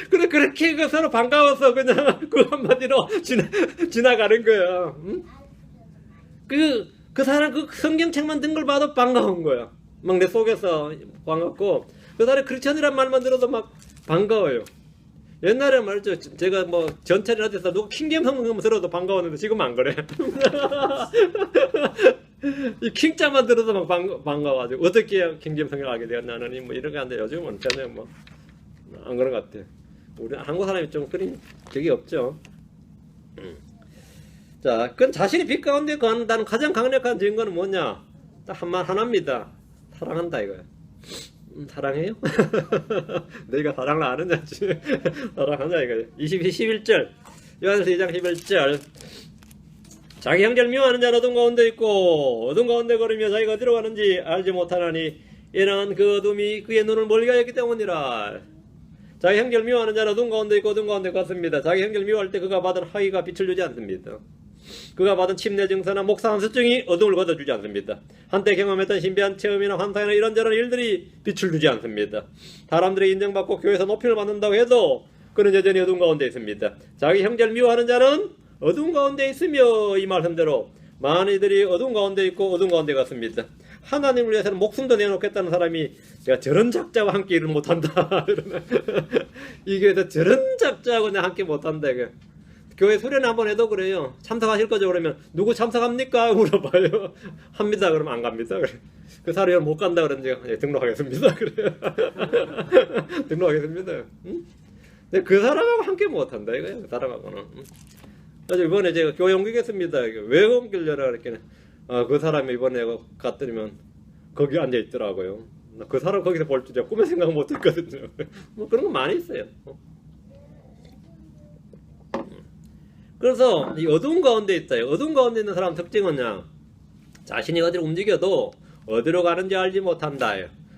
그래 그렇게 서로 반가워서 그냥 그 한마디로 지나가는 거야. 응? 그 사람 그 성경책만 든 걸 봐도 반가운 거야. 막 내 속에서 반갑고 그 사람이 크리스천이란 말만 들어도 막 반가워요. 옛날에 말이죠. 제가 뭐 전철이나 돼서 누가 킹제임 성경 들어도 반가웠는데 지금 안 그래. 이 킹자만 들어도 막 반가워가지고 어떻게 킹제임 성경 알게 되었나니 뭐 이런 게 안 돼. 요즘은 전혀 뭐 안 그런 것 같아. 우리 한국 사람이 좀 그런 적이 없죠. 자, 그건 자신이 빛 가운데 거한다는 가장 강력한 증거는 뭐냐? 딱 한 말 하나입니다. 사랑한다 이거야. 사랑해요? 내가 사랑을 아느냐지. 사랑하냐 이거야. 11절 요한서 2장 11절 자기 형제를 미워하는 자는 어둠 가운데 있고 어둠 가운데 걸으며 자기가 어디로 가는지 알지 못하나니 이는 그 어둠이 그의 눈을 멀게 하였기 때문이라. 자기 형제를 미워하는 자는 어둠 가운데 있고 어둠 가운데 갔습니다. 자기 형제를 미워할 때 그가 받은 학위가 빛을 주지 않습니다. 그가 받은 침례 증서나 목사 한수증이 어둠을 걷어주지 않습니다. 한때 경험했던 신비한 체험이나 환상이나 이런저런 일들이 빛을 주지 않습니다. 사람들이 인정받고 교회에서 높임을 받는다고 해도 그는 여전히 어둠 가운데 있습니다. 자기 형제를 미워하는 자는 어두운 가운데 있으며 이 말씀대로 많은 이들이 어두운 가운데 있고 어두운 가운데 갔습니다. 하나님을 위해서는 목숨도 내놓겠다는 사람이 내가 저런 작자와 함께 일을 못한다. 이게 저런 작자하고 내가 함께 못한다. 이게. 교회 수련 한번 해도 그래요. 참석하실 거죠? 그러면 누구 참석합니까? 물어봐요. 합니다. 그러면 안 갑니다. 그래. 그 사람이 못 간다 그런지 예, 등록하겠습니다. 그래요. 등록하겠습니다. 응? 근데 그 사람하고 함께 못한다 이거예요. 그 사람하고는. 그래서 이번에 제가 교회 옮기겠습니다. 왜 옮기려나 그랬더니 그 사람이 이번에 갔더니면 거기 앉아 있더라고요. 그 사람 거기서 볼 줄 제가 꿈에 생각 못했거든요. 뭐 그런 거 많이 있어요. 그래서 이 어두운 가운데 있다. 어두운 가운데 있는 사람 특징은요. 자신이 어디로 움직여도 어디로 가는지 알지 못한다.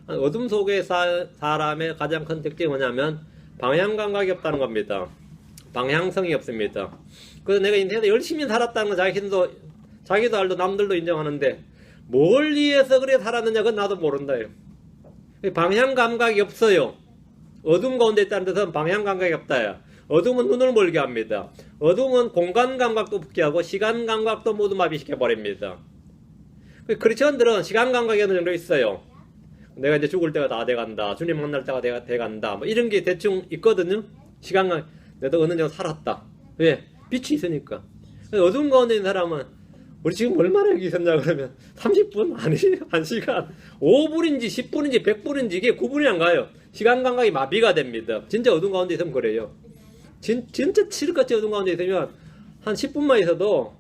어둠 속의 사람의 가장 큰 특징이 뭐냐면 방향 감각이 없다는 겁니다. 방향성이 없습니다. 그래서 내가 인생에서 열심히 살았다는 건 자기도 알고 남들도 인정하는데 뭘 위해서 그래 살았느냐 그건 나도 모른다. 방향 감각이 없어요. 어둠 가운데 있다는 뜻은 방향 감각이 없다. 어둠은 눈을 멀게 합니다. 어둠은 공간 감각도 붙게 하고 시간 감각도 모두 마비시켜 버립니다. 크리스천들은 시간 감각이 어느 정도 있어요. 내가 이제 죽을 때가 다 돼간다. 주님 만날 때가 돼간다. 뭐 이런 게 대충 있거든요. 시간 감각. 내가 어느 정도 살았다. 왜? 빛이 있으니까. 어두운 가운데 있는 사람은 우리 지금 얼마나 여기 있었냐 그러면 30분? 아니 1시간 5분인지 10분인지 100분인지 이게 구분이 안 가요. 시간 감각이 마비가 됩니다. 진짜 어두운 가운데 있으면 그래요. 진짜 칠흑같이 어두운 가운데 있으면 한 10분만 있어도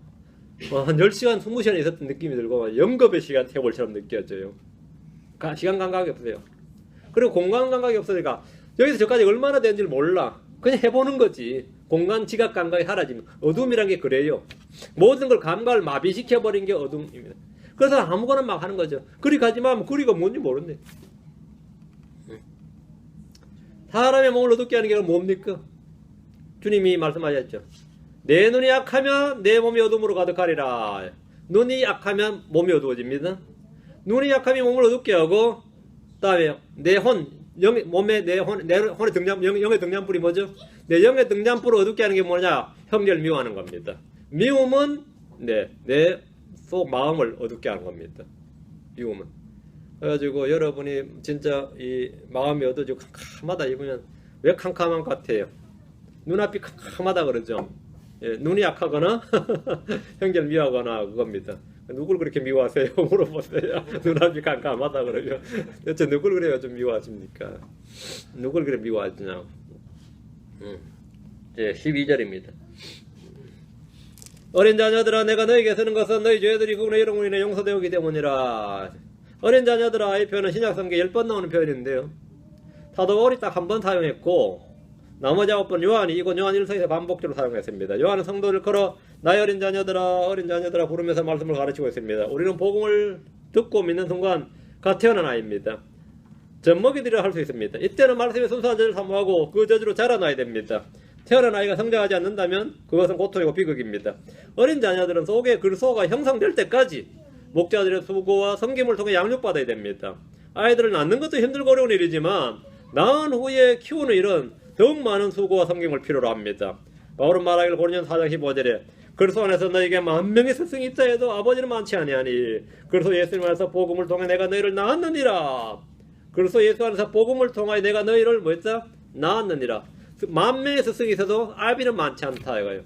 한 10시간 20시간 있었던 느낌이 들고 영겁의 시간 태볼처럼 느껴져요. 시간 감각이 없어요. 그리고 공간 감각이 없으니까 여기서 저까지 얼마나 되는지를 몰라. 그냥 해보는 거지. 공간 지각 감각이 사라지면 어둠이란 게 그래요. 모든 걸 감각을 마비시켜버린 게 어둠입니다. 그래서 아무거나 막 하는 거죠. 그리 가지마 하면 그리가 뭔지 모르네. 사람의 몸을 어둡게 하는 게 뭡니까? 주님이 말씀하셨죠. 내 눈이 약하면 내 몸이 어둠으로 가득하리라. 눈이 약하면 몸이 어두워집니다. 눈이 약하면 몸을 어둡게 하고, 다음에 내 몸에 내 혼의 영의 등잔불이 뭐죠? 내 영의 등잔불을 어둡게 하는 게 뭐냐? 형제를 미워하는 겁니다. 미움은 내 속 마음을 어둡게 하는 겁니다. 미움은. 그래가지고 여러분이 진짜 이 마음이 어두워지고 캄캄하다 입으면 왜 캄캄한 것 같아요? 눈앞이 캄캄하다 그러죠. 예, 눈이 약하거나 형제를 미워하거나 그겁니다. 누굴 그렇게 미워하세요? 물어보세요. 눈앞이 깜깜하다 그러면 대체 누굴 그래요 좀 미워하십니까? 누굴 그래 미워하시냐? 예, 12절입니다. 어린 자녀들아 내가 너에게 쓰는 것은 너희 죄들이 그분의 이름으로 인해 용서되었기 때문이라. 어린 자녀들아 이 표현은 신약성경에 10번 나오는 표현인데요. 사도바울이 딱 한 번 사용했고 나머지 9번 요한이 이곳 요한 1서에서 반복적으로 사용했습니다. 요한은 성도를 걸어 나의 어린 자녀들아 부르면서 말씀을 가르치고 있습니다. 우리는 복음을 듣고 믿는 순간 갓 태어난 아이입니다. 젖먹이들이라 할 수 있습니다. 이때는 말씀의 순수한 저주를 사모하고 그 저주로 자라나야 됩니다. 태어난 아이가 성장하지 않는다면 그것은 고통이고 비극입니다. 어린 자녀들은 속에 글소가 형성될 때까지 목자들의 수고와 섬김을 통해 양육받아야 됩니다. 아이들을 낳는 것도 힘들고 어려운 일이지만 낳은 후에 키우는 일은 더욱 많은 수고와 섬김을 필요로 합니다. 바울은 말하기를 고린도전서 4장 15절에 그리스도 안에서 너에게 10,000명의 스승이 있다 해도 아버지는 많지 아니하니 그리스도 예수님 안에서 복음을 통해 내가 너희를 낳았느니라. 그리스도 예수 안에서 복음을 통하여 내가 너희를 뭐였다? 낳았느니라. 10,000명의 스승이 있어도 아비는 많지 않다 이거예요.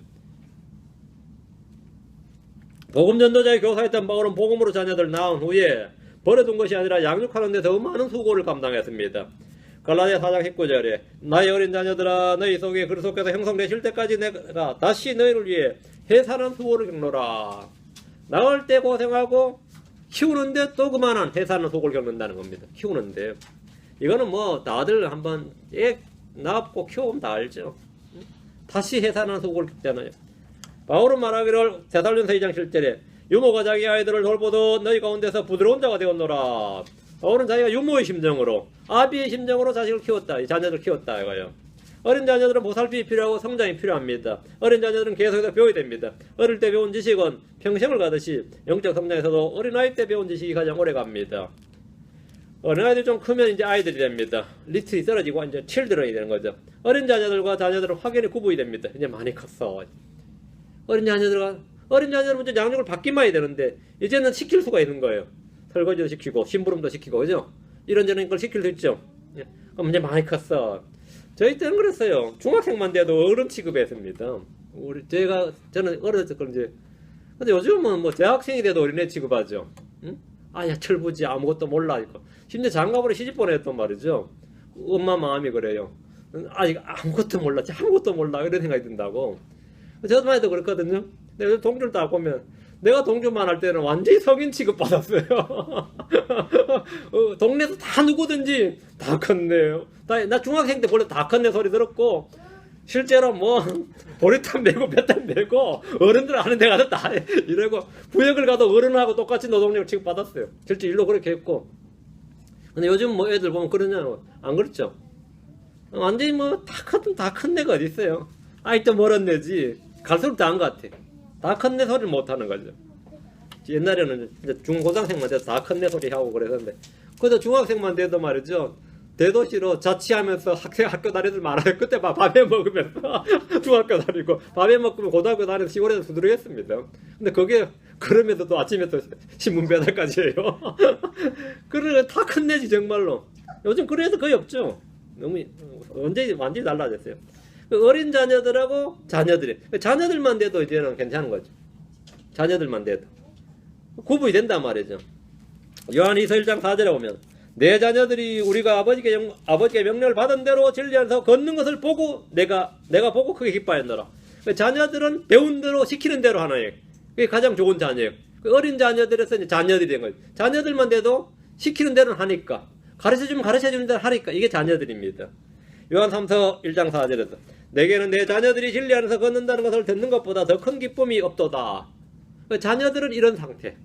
복음 전도자의 교사였던 바울은 복음으로 자녀들을 낳은 후에 버려둔 것이 아니라 양육하는 데 더 많은 수고를 감당했습니다. 갈라디아 4장 19절에 나의 어린 자녀들아 너희 속에 그리스도께서 형성되실 때까지 내가 다시 너희를 위해 해산한 수고를 겪노라. 낳을 때 고생하고 키우는데 또 그만한 해산한 수고를 겪는다는 겁니다. 키우는데 이거는 뭐 다들 한번 애 낳고 키우면 다 알죠. 다시 해산한 수고를 겪잖아요. 바울은 말하기를 데살로니가서 2장 7절에 유모가 자기 아이들을 돌보듯 너희 가운데서 부드러운 자가 되었노라. 바울은 자기가 유모의 심정으로 아비의 심정으로 자식을 키웠다. 자녀를 키웠다 이거예요. 어린 자녀들은 보살핌이 필요하고 성장이 필요합니다. 어린 자녀들은 계속해서 배워야 됩니다. 어릴 때 배운 지식은 평생을 가듯이 영적 성장에서도 어린아이 때 배운 지식이 가장 오래 갑니다. 어린아이들이 좀 크면 이제 아이들이 됩니다. 리틀이 떨어지고 이제 칠드런이 되는 거죠. 어린 자녀들과 자녀들은 확연히 구분이 됩니다. 이제 많이 컸어. 어린 자녀들은 이제 양육을 받기만 해야 되는데 이제는 시킬 수가 있는 거예요. 설거지도 시키고 심부름도 시키고 그죠? 이런저런 걸 시킬 수 있죠. 예. 그럼 이제 많이 컸어. 저희 때는 그랬어요. 중학생만 돼도 어른 취급했습니다. 저는 어렸을 걸 이제. 근데 요즘은 뭐 대학생이 돼도 어린애 취급하죠. 응? 아야 철부지 아무것도 몰라 이거. 심지어 장가보러 시집 보냈단 말이죠. 엄마 마음이 그래요. 아직 아무것도 몰라, 아무것도 몰라 이런 생각이 든다고. 저만 해도 그랬거든요. 근데 동주를 딱 보면 내가 동주만 할 때는 완전히 성인 취급 받았어요. 동네에서 다 누구든지 다 컸네요. 나 중학생 때 원래 다 컸네 소리 들었고 실제로 뭐 보리탄 메고 뱃탄 메고 어른들 아는 데 가서 다 이러고 부역을 가도 어른하고 똑같이 노동력 취급 받았어요. 실제 일로 그렇게 했고. 근데 요즘 뭐 애들 보면 그러냐고 안 그렇죠. 완전히 뭐 다 큰 애가 어디 있어요. 아직도 멀었네지 갈수록 다한 것 같아. 다 컸네 소리를 못하는 거죠. 옛날에는 이제 중고등학생만 돼도 다 컸네 소리 하고 그랬는데 그래도 중학생만 돼도 말이죠. 대도시로 자취하면서 학교 다니들 많아요. 그때 막 밥에 먹으면서 중학교 다니고 밥에 먹으면 고등학교 다니면서 시골에서 두드리겠습니다. 근데 그게 그러면서 또 아침에 또 신문 배달까지 해요. 그래 다 큰내지 정말로. 요즘 그런 애들 거의 없죠. 너무 완전히 달라졌어요. 어린 자녀들하고 자녀들만 돼도 이제는 괜찮은 거죠. 자녀들만 돼도 구분이 된단 말이죠. 요한일서 1장 4절에 보면 내 자녀들이 우리가 아버지께 명령을 받은 대로 진리하면서 걷는 것을 보고 내가 보고 크게 기뻐하였노라. 자녀들은 배운 대로 시키는 대로 하나예요. 그게 가장 좋은 자녀예요. 어린 자녀들에서 이제 자녀들이 된 거예요. 자녀들만 돼도 시키는 대로 하니까 가르쳐주는 대로 하니까 이게 자녀들입니다. 요한 3서 1장 4절에서 내게는 내 자녀들이 진리하면서 걷는다는 것을 듣는 것보다 더 큰 기쁨이 없도다. 자녀들은 이런 상태.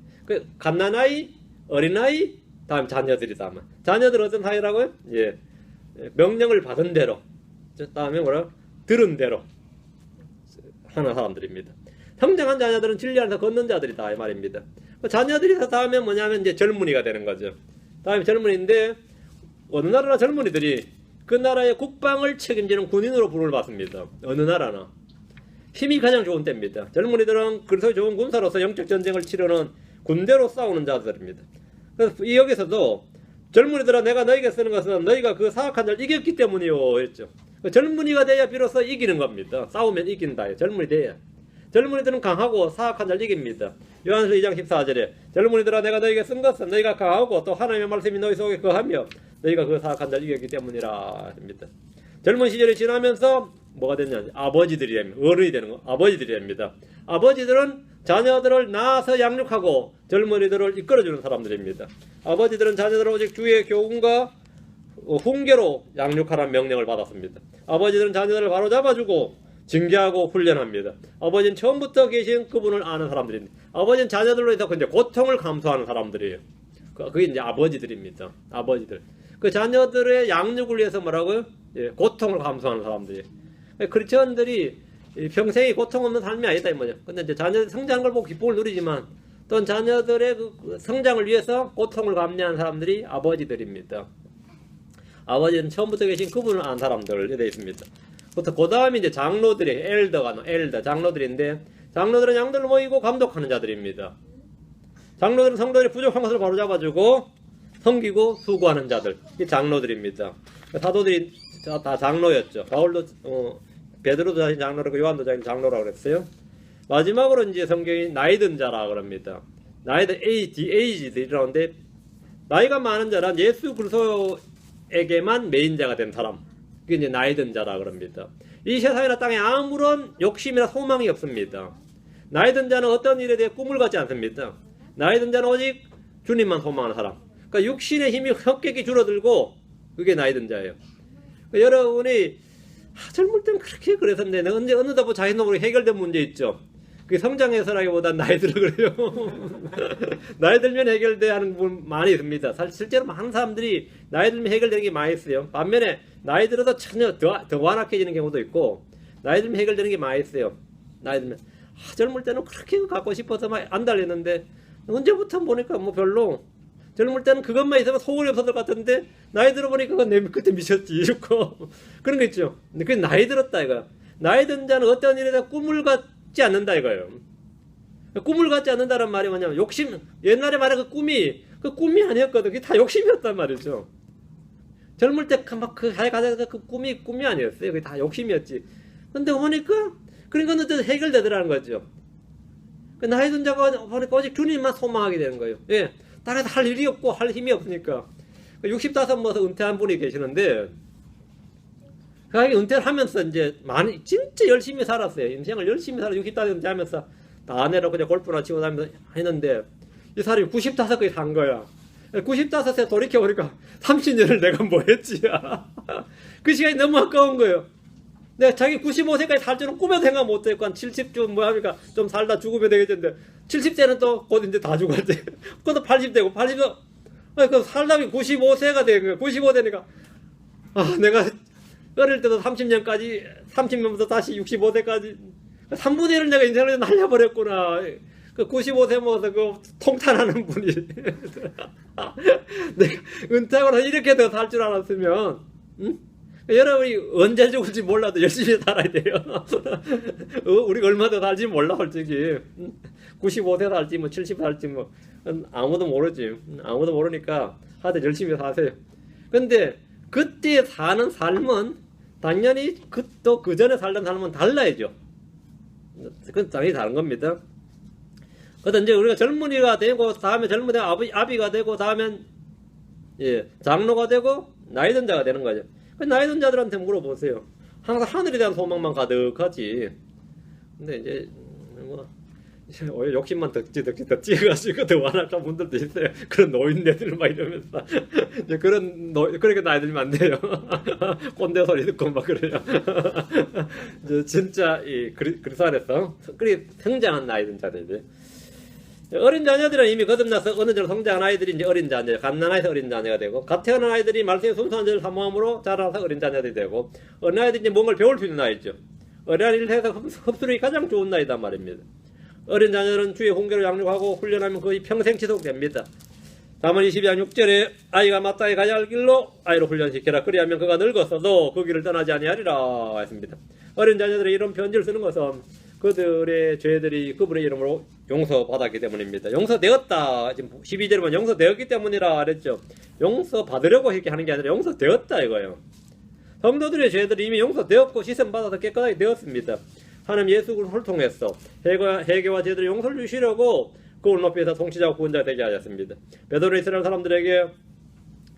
갓난아이, 어린아이, 다음 자녀들이다. 자녀들은 어떤 사이라고요? 예. 명령을 받은 대로. 다음에 뭐라? 들은 대로 하는 사람들입니다. 성장한 자녀들은 진리 안에서 걷는 자들이다. 이 말입니다. 자녀들이 다음에 뭐냐면 이제 젊은이가 되는 거죠. 다음에 젊은이인데 어느 나라나 젊은이들이 그 나라의 국방을 책임지는 군인으로 부름을 받습니다. 어느 나라나. 힘이 가장 좋은 때입니다. 젊은이들은 그래서 좋은 군사로서 영적 전쟁을 치르는 군대로 싸우는 자들입니다. 그래서 여기서도 젊은이들아 내가 너에게 쓰는 것은 너희가 그 사악한 자를 이겼기 때문이요 했죠. 젊은이가 돼야 비로소 이기는 겁니다. 싸우면 이긴다. 젊은이 돼야. 젊은이들은 강하고 사악한 자를 이깁니다. 요한서 2장 14절에 젊은이들아 내가 너에게 쓴 것은 너희가 강하고 또 하나님의 말씀이 너희 속에 거하며 너희가 그 사악한 자를 이겼기 때문이라 합니다. 젊은 시절이 지나면서 뭐가 됐냐? 아버지들이 됩니다. 어른이 되는 거. 아버지들이 됩니다. 아버지들은 자녀들을 낳아서 양육하고 젊은이들을 이끌어주는 사람들입니다. 아버지들은 자녀들을 오직 주의 교훈과 훈계로 양육하라는 명령을 받았습니다. 아버지들은 자녀들을 바로잡아주고 징계하고 훈련합니다. 아버지는 처음부터 계신 그분을 아는 사람들입니다. 아버지는 자녀들로 해서 이제 고통을 감수하는 사람들이에요. 그게 이제 아버지들입니다. 아버지들. 그 자녀들의 양육을 위해서 뭐라고요? 예, 고통을 감수하는 사람들이에요. 크리스천들이 평생이 고통 없는 삶이 아니다 이 말이야. 근데 이제 자녀들 성장하는 걸 보고 기쁨을 누리지만 또 자녀들의 그 성장을 위해서 고통을 감내하는 사람들이 아버지들입니다. 아버지는 처음부터 계신 그분을 아는 사람들이 되어 있습니다. 그 다음에 이제 장로들이 엘더 장로들인데 장로들은 양들을 모이고 감독하는 자들입니다. 장로들은 성도들의 부족한 것을 바로잡아주고 섬기고 수고하는 자들, 이 장로들입니다. 사도들이 다 장로였죠. 바울도 베드로도 자신 장로라고 요한도 자신 장로라고 그랬어요. 마지막으로 이제 성경이 나이 든 자라 그럽니다. 나이 든 에이지들이라는데 나이가 많은 자란 예수 그리스도에게만 메인자가 된 사람. 그게 이제 나이 든 자라 그럽니다. 이 세상이나 땅에 아무런 욕심이나 소망이 없습니다. 나이 든 자는 어떤 일에 대해 꿈을 갖지 않습니다. 나이 든 자는 오직 주님만 소망하는 사람. 그러니까 육신의 힘이 헛되게 줄어들고 그게 나이 든 자예요. 그러니까 여러분이 젊을 땐 그렇게 그랬었는데 언제 어느덧 자신으로 해결된 문제 있죠. 그게 성장해서라기보다 나이 들어 그래요. 나이 들면 해결돼야 하는 분 많이 있습니다. 실제로 많은 사람들이 나이 들면 해결되는 게 많이 있어요. 반면에 나이 들어서 전혀 더 완악해지는 경우도 있고 나이 들면 해결되는 게 많이 있어요. 나이 들면 젊을 때는 그렇게 갖고 싶어서 막 안 달렸는데 언제부터 보니까 뭐 별로 젊을 때는 그것만 있으면 소원이 없었을 것 같은데 나이 들어보니까 그건 내 그때 미쳤지 이렇고 그런 거 있죠. 근데 그게 나이 들었다 이거. 나이 든 자는 어떤 일에다 꿈을 갖지 갖지 않는다 이거예요. 꿈을 갖지 않는다는 말이 뭐냐면 욕심, 옛날에 말한 그 꿈이 아니었거든. 그게 다 욕심이었단 말이죠. 젊을 때 막 그 꿈이 아니었어요. 그게 다 욕심이었지. 근데 보니까 그런 거는 또 해결되더라는 거죠. 그 나이 든 자가 보니까 오직 주님만 소망하게 되는 거예요. 예. 다른 할 일이 없고 할 힘이 없으니까. 65 먹어서 은퇴한 분이 계시는데, 그 은퇴를 하면서 이제 많이, 진짜 열심히 살았어요. 인생을 열심히 살아 65 은퇴하면서 다 내려 그냥 골프나 치고 다니면서 했는데, 이 사람이 95까지 산 거야. 95세 돌이켜보니까 30년을 내가 뭐 했지? 그 시간이 너무 아까운 거예요. 내가 자기 95세까지 살 줄은 꿈에도 생각 못 했고, 한 70쯤 뭐 하니까 좀 살다 죽으면 되겠는데, 70세는 또 곧 이제 다 죽을 때, 그것도 80되고, 80도, 그 살다 95세가 된 거예요. 95 되니까, 내가 어릴 때도 30년부터 다시 65세까지, 3분의 1을 내가 인생을 날려버렸구나. 그 95세 먹어서 그 통탄하는 분이 내가 은퇴하고 이렇게 더 살 줄 알았으면, 응? 여러분이 언제 죽을지 몰라도 열심히 살아야 돼요. 우리가 얼마 더 살지 몰라 솔직히. 95세 살지 뭐 70 살지 뭐 아무도 모르지. 아무도 모르니까 하여튼 열심히 사세요. 근데 그때 사는 삶은 당연히 그 전에 살던 삶은 달라야죠. 그건 당연히 다른 겁니다. 그래서 이제 우리가 젊은이가 되고 다음에 젊은이 아비가 되고 다음엔 장로가 되고 나이 든 자가 되는 거죠. 나이 든 자들한테 물어보세요. 항상 하늘에 대한 소망만 가득하지. 근데 이제 뭐 오히려 욕심만 더 찌어가지고 더 완악한 분들도 있어요. 그런 노인네들 막 이러면서 이제 그렇게 나이 들면 안 돼요. 꼰대 소리 듣고 막 그래요. 진짜 그리스도 안에서 그리 성장한 나이 든 자들이. 어린 자녀들은 이미 거듭나서 어느 정도 성장한 아이들이 이제 어린 자녀, 갓난아이에서 어린 자녀가 되고, 갓 태어난 아이들이 말씀의 순수한 자를 사모함으로 자라서 어린 자녀들이 되고, 어린 아이들이 이제 뭔가를 배울 수 있는 나이죠. 어린 아이를 해서 흡수력이 가장 좋은 나이단 말입니다. 어린 자녀는 주의 공개로 양육하고 훈련하면 거의 평생 지속됩니다. 잠언 22장 6절에 아이가 마땅히 가야 할 길로 아이로 훈련시키라. 그리하면 그가 늙었어도 그 길을 떠나지 아니하리라 했습니다. 어린 자녀들의 이런 편지를 쓰는 것은 그들의 죄들이 그분의 이름으로 용서받았기 때문입니다. 용서되었다. 지금 12절에 보면 용서되었기 때문이라 그랬죠. 용서받으려고 이렇게 하는 게 아니라 용서되었다 이거예요. 성도들의 죄들이 이미 용서되었고 씻음받아서 깨끗하게 되었습니다. 하나님 예수를 통해서 회개와 죄들을 용서를 주시려고 그걸 높이에서 통치자고 구원자가 되게 하셨습니다. 베드로 이스라엘 사람들에게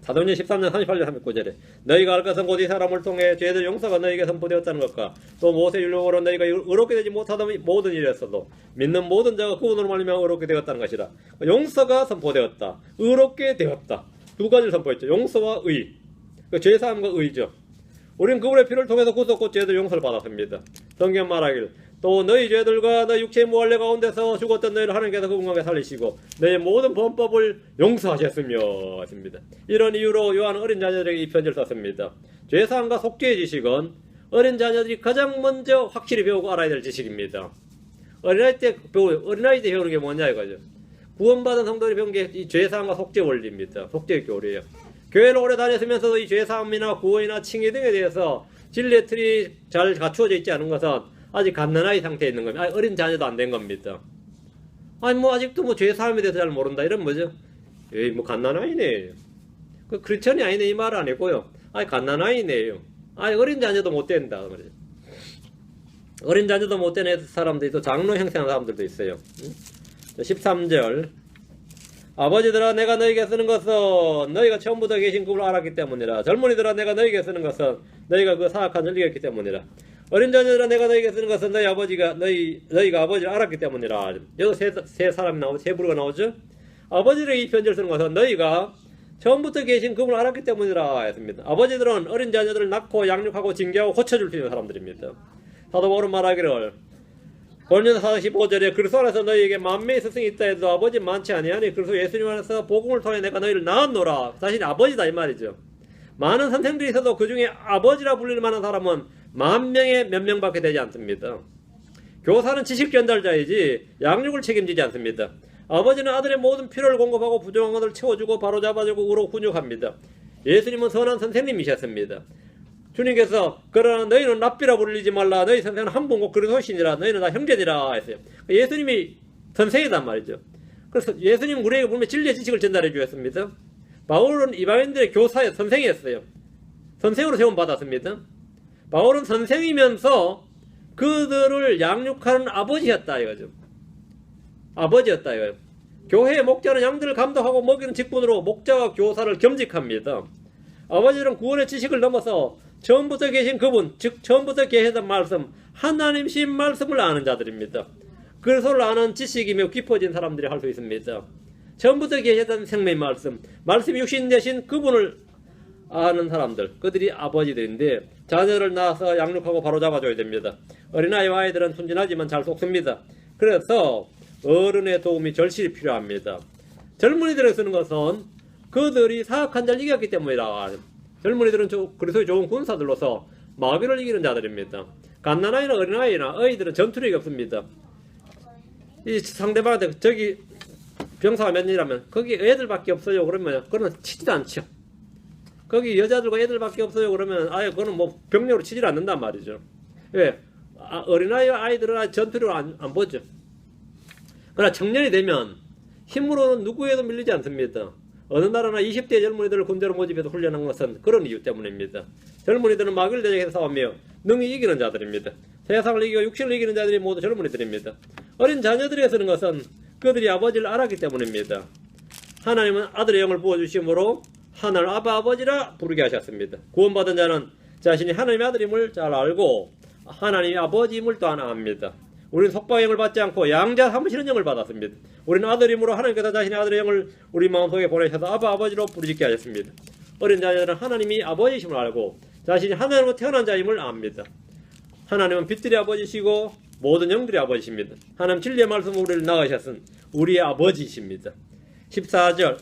사도행전 13장 38절 39절에 너희가 알 것은 곧 이 사람을 통해 죄들 용서가 너희에게 선포되었다는 것과 또 모세 율법으로 너희가 의롭게 되지 못하던 모든 일에서도 믿는 모든 자가 구원으로 말미암아 의롭게 되었다는 것이라. 용서가 선포되었다. 의롭게 되었다. 두 가지를 선포했죠. 용서와 의. 죄사함과 의죠. 우리는 그분의 피를 통해서 구속 죄들 용서를 받았습니다. 성경 말하길 또 너희 죄들과 너희 육체의 무할례 가운데서 죽었던 너희를 하나님께서 그분과 살리시고 너희 모든 범법을 용서하셨으며 했습니다. 이런 이유로 요한은 어린 자녀들에게 이 편지를 썼습니다. 죄사함과 속죄의 지식은 어린 자녀들이 가장 먼저 확실히 배우고 알아야 될 지식입니다. 어린아이 때 배우는 게 뭐냐 이거죠. 구원받은 성도들이 배운 게 이 죄사함과 속죄 원리입니다. 속죄의 교리예요. 교회를 오래 다녔으면서도 이 죄사함이나 구원이나 칭의 등에 대해서 진리의 틀이 잘 갖추어져 있지 않은 것은 아직 갓난아이 상태에 있는 겁니다. 어린 자녀도 안 된 겁니다. 아직도 뭐 죄사함에 대해서 잘 모른다 이런 뭐죠? 에이 뭐 갓난아이네. 그 크리스천이 아니네 이 말 아니고요. 갓난아이네요. 어린 자녀도 못 된다 말이죠. 어린 자녀도 못 된 사람들이 또 장로 형성하는 사람들도 있어요. 13절 아버지들아 내가 너희에게 쓰는 것은 너희가 처음부터 계신 그분을 알았기 때문이라. 젊은이들아 내가 너희에게 쓰는 것은 너희가 그 사악한 을 이겼기 때문이라. 어린 자녀들아 내가 너희에게 쓰는 것은 너희가 아버지를 알았기 때문이라. 여기 세 사람이 나오죠. 세 부류가 나오죠. 아버지를 이 편지를 쓰는 것은 너희가 처음부터 계신 그분을 알았기 때문이라 했습니다. 아버지들은 어린 자녀들을 낳고 양육하고 징계하고 고쳐줄 수 있는 사람들입니다. 사도 바울은 말하기를 고린도서 4장 15절에 그리스도 안에서 너희에게 만명의 스승이 있다 해도 아버지 많지 아니하니 그리스도 예수님 안에서 복음을 통해 내가 너희를 낳았노라. 자신이 아버지다 이 말이죠. 많은 선생들이 있어도 그 중에 아버지라 불릴 만한 사람은 10,000명에 몇 명밖에 되지 않습니다. 교사는 지식 전달자이지 양육을 책임지지 않습니다. 아버지는 아들의 모든 필요를 공급하고 부족한 것을 채워주고 바로잡아주고 의로 훈육합니다. 예수님은 선한 선생님이셨습니다. 주님께서 그러나 너희는 랍비라 부르지 말라. 너희 선생은 한 분 곧 그리스도시니라. 너희는 다 형제니라 했어요. 예수님이 선생이단 말이죠. 그래서 예수님 우리에게 보면 진리의 지식을 전달해 주었습니다. 바울은 이방인들의 교사의 선생이었어요. 선생으로 세움 받았습니다. 바울은 선생이면서 그들을 양육하는 아버지였다 이거죠. 아버지였다 이거예요. 교회의 목자는 양들을 감독하고 먹이는 직분으로 목자와 교사를 겸직합니다. 아버지는 구원의 지식을 넘어서 처음부터 계신 그분, 즉 처음부터 계셨던 말씀, 하나님 신 말씀을 아는 자들입니다. 그리스도를 아는 지식이 매우 깊어진 사람들이 할 수 있습니다. 처음부터 계셨던 생명의 말씀, 말씀이 육신 되신 그분을 아는 사람들, 그들이 아버지들인데 자녀를 낳아서 양육하고 바로 잡아줘야 됩니다. 어린아이와 아이들은 순진하지만 잘 속습니다. 그래서 어른의 도움이 절실히 필요합니다. 젊은이들을 쓰는 것은 그들이 사악한 자를 이겼기 때문이라. 젊은이들은 그리스도의 좋은 군사들로서 마귀를 이기는 자들입니다. 갓난아이나 어린아이나 아이들은 전투력이 없습니다. 이 상대방한테 저기 병사가 몇 명이라면 거기 애들밖에 없어요 그러면 그거는 치지도 않죠. 거기 여자들과 애들밖에 없어요 그러면 아예 그거는 뭐 병력으로 치질 않는단 말이죠. 왜? 어린아이와 아이들은 전투력을 안 보죠. 그러나 청년이 되면 힘으로는 누구에도 밀리지 않습니다. 어느 나라나 20대 젊은이들을 군대로 모집해서 훈련한 것은 그런 이유 때문입니다. 젊은이들은 마귀를 대적해서 싸우며 능히 이기는 자들입니다. 세상을 이기고 육신을 이기는 자들이 모두 젊은이들입니다. 어린 자녀들에게 쓰는 것은 그들이 아버지를 알았기 때문입니다. 하나님은 아들의 영을 부어주심으로 하나님 아버지라 부르게 하셨습니다. 구원받은 자는 자신이 하나님의 아들임을 잘 알고 하나님의 아버지임을 또한 압니다. 우리는 속박의 영을 받지 않고 양자 삼으시는 영을 받았습니다. 우리는 아들임으로 하나님께서 자신의 아들의 영을 우리 마음속에 보내셔서 아버지로 부르짖게 하셨습니다. 어린 자녀들은 하나님이 아버지심을 알고 자신이 하나님으로 태어난 자임을 압니다. 하나님은 빛들의 아버지시고 모든 영들의 아버지십니다. 하나님 진리의 말씀으로 우리를 낳으셨은 우리의 아버지이십니다. 14절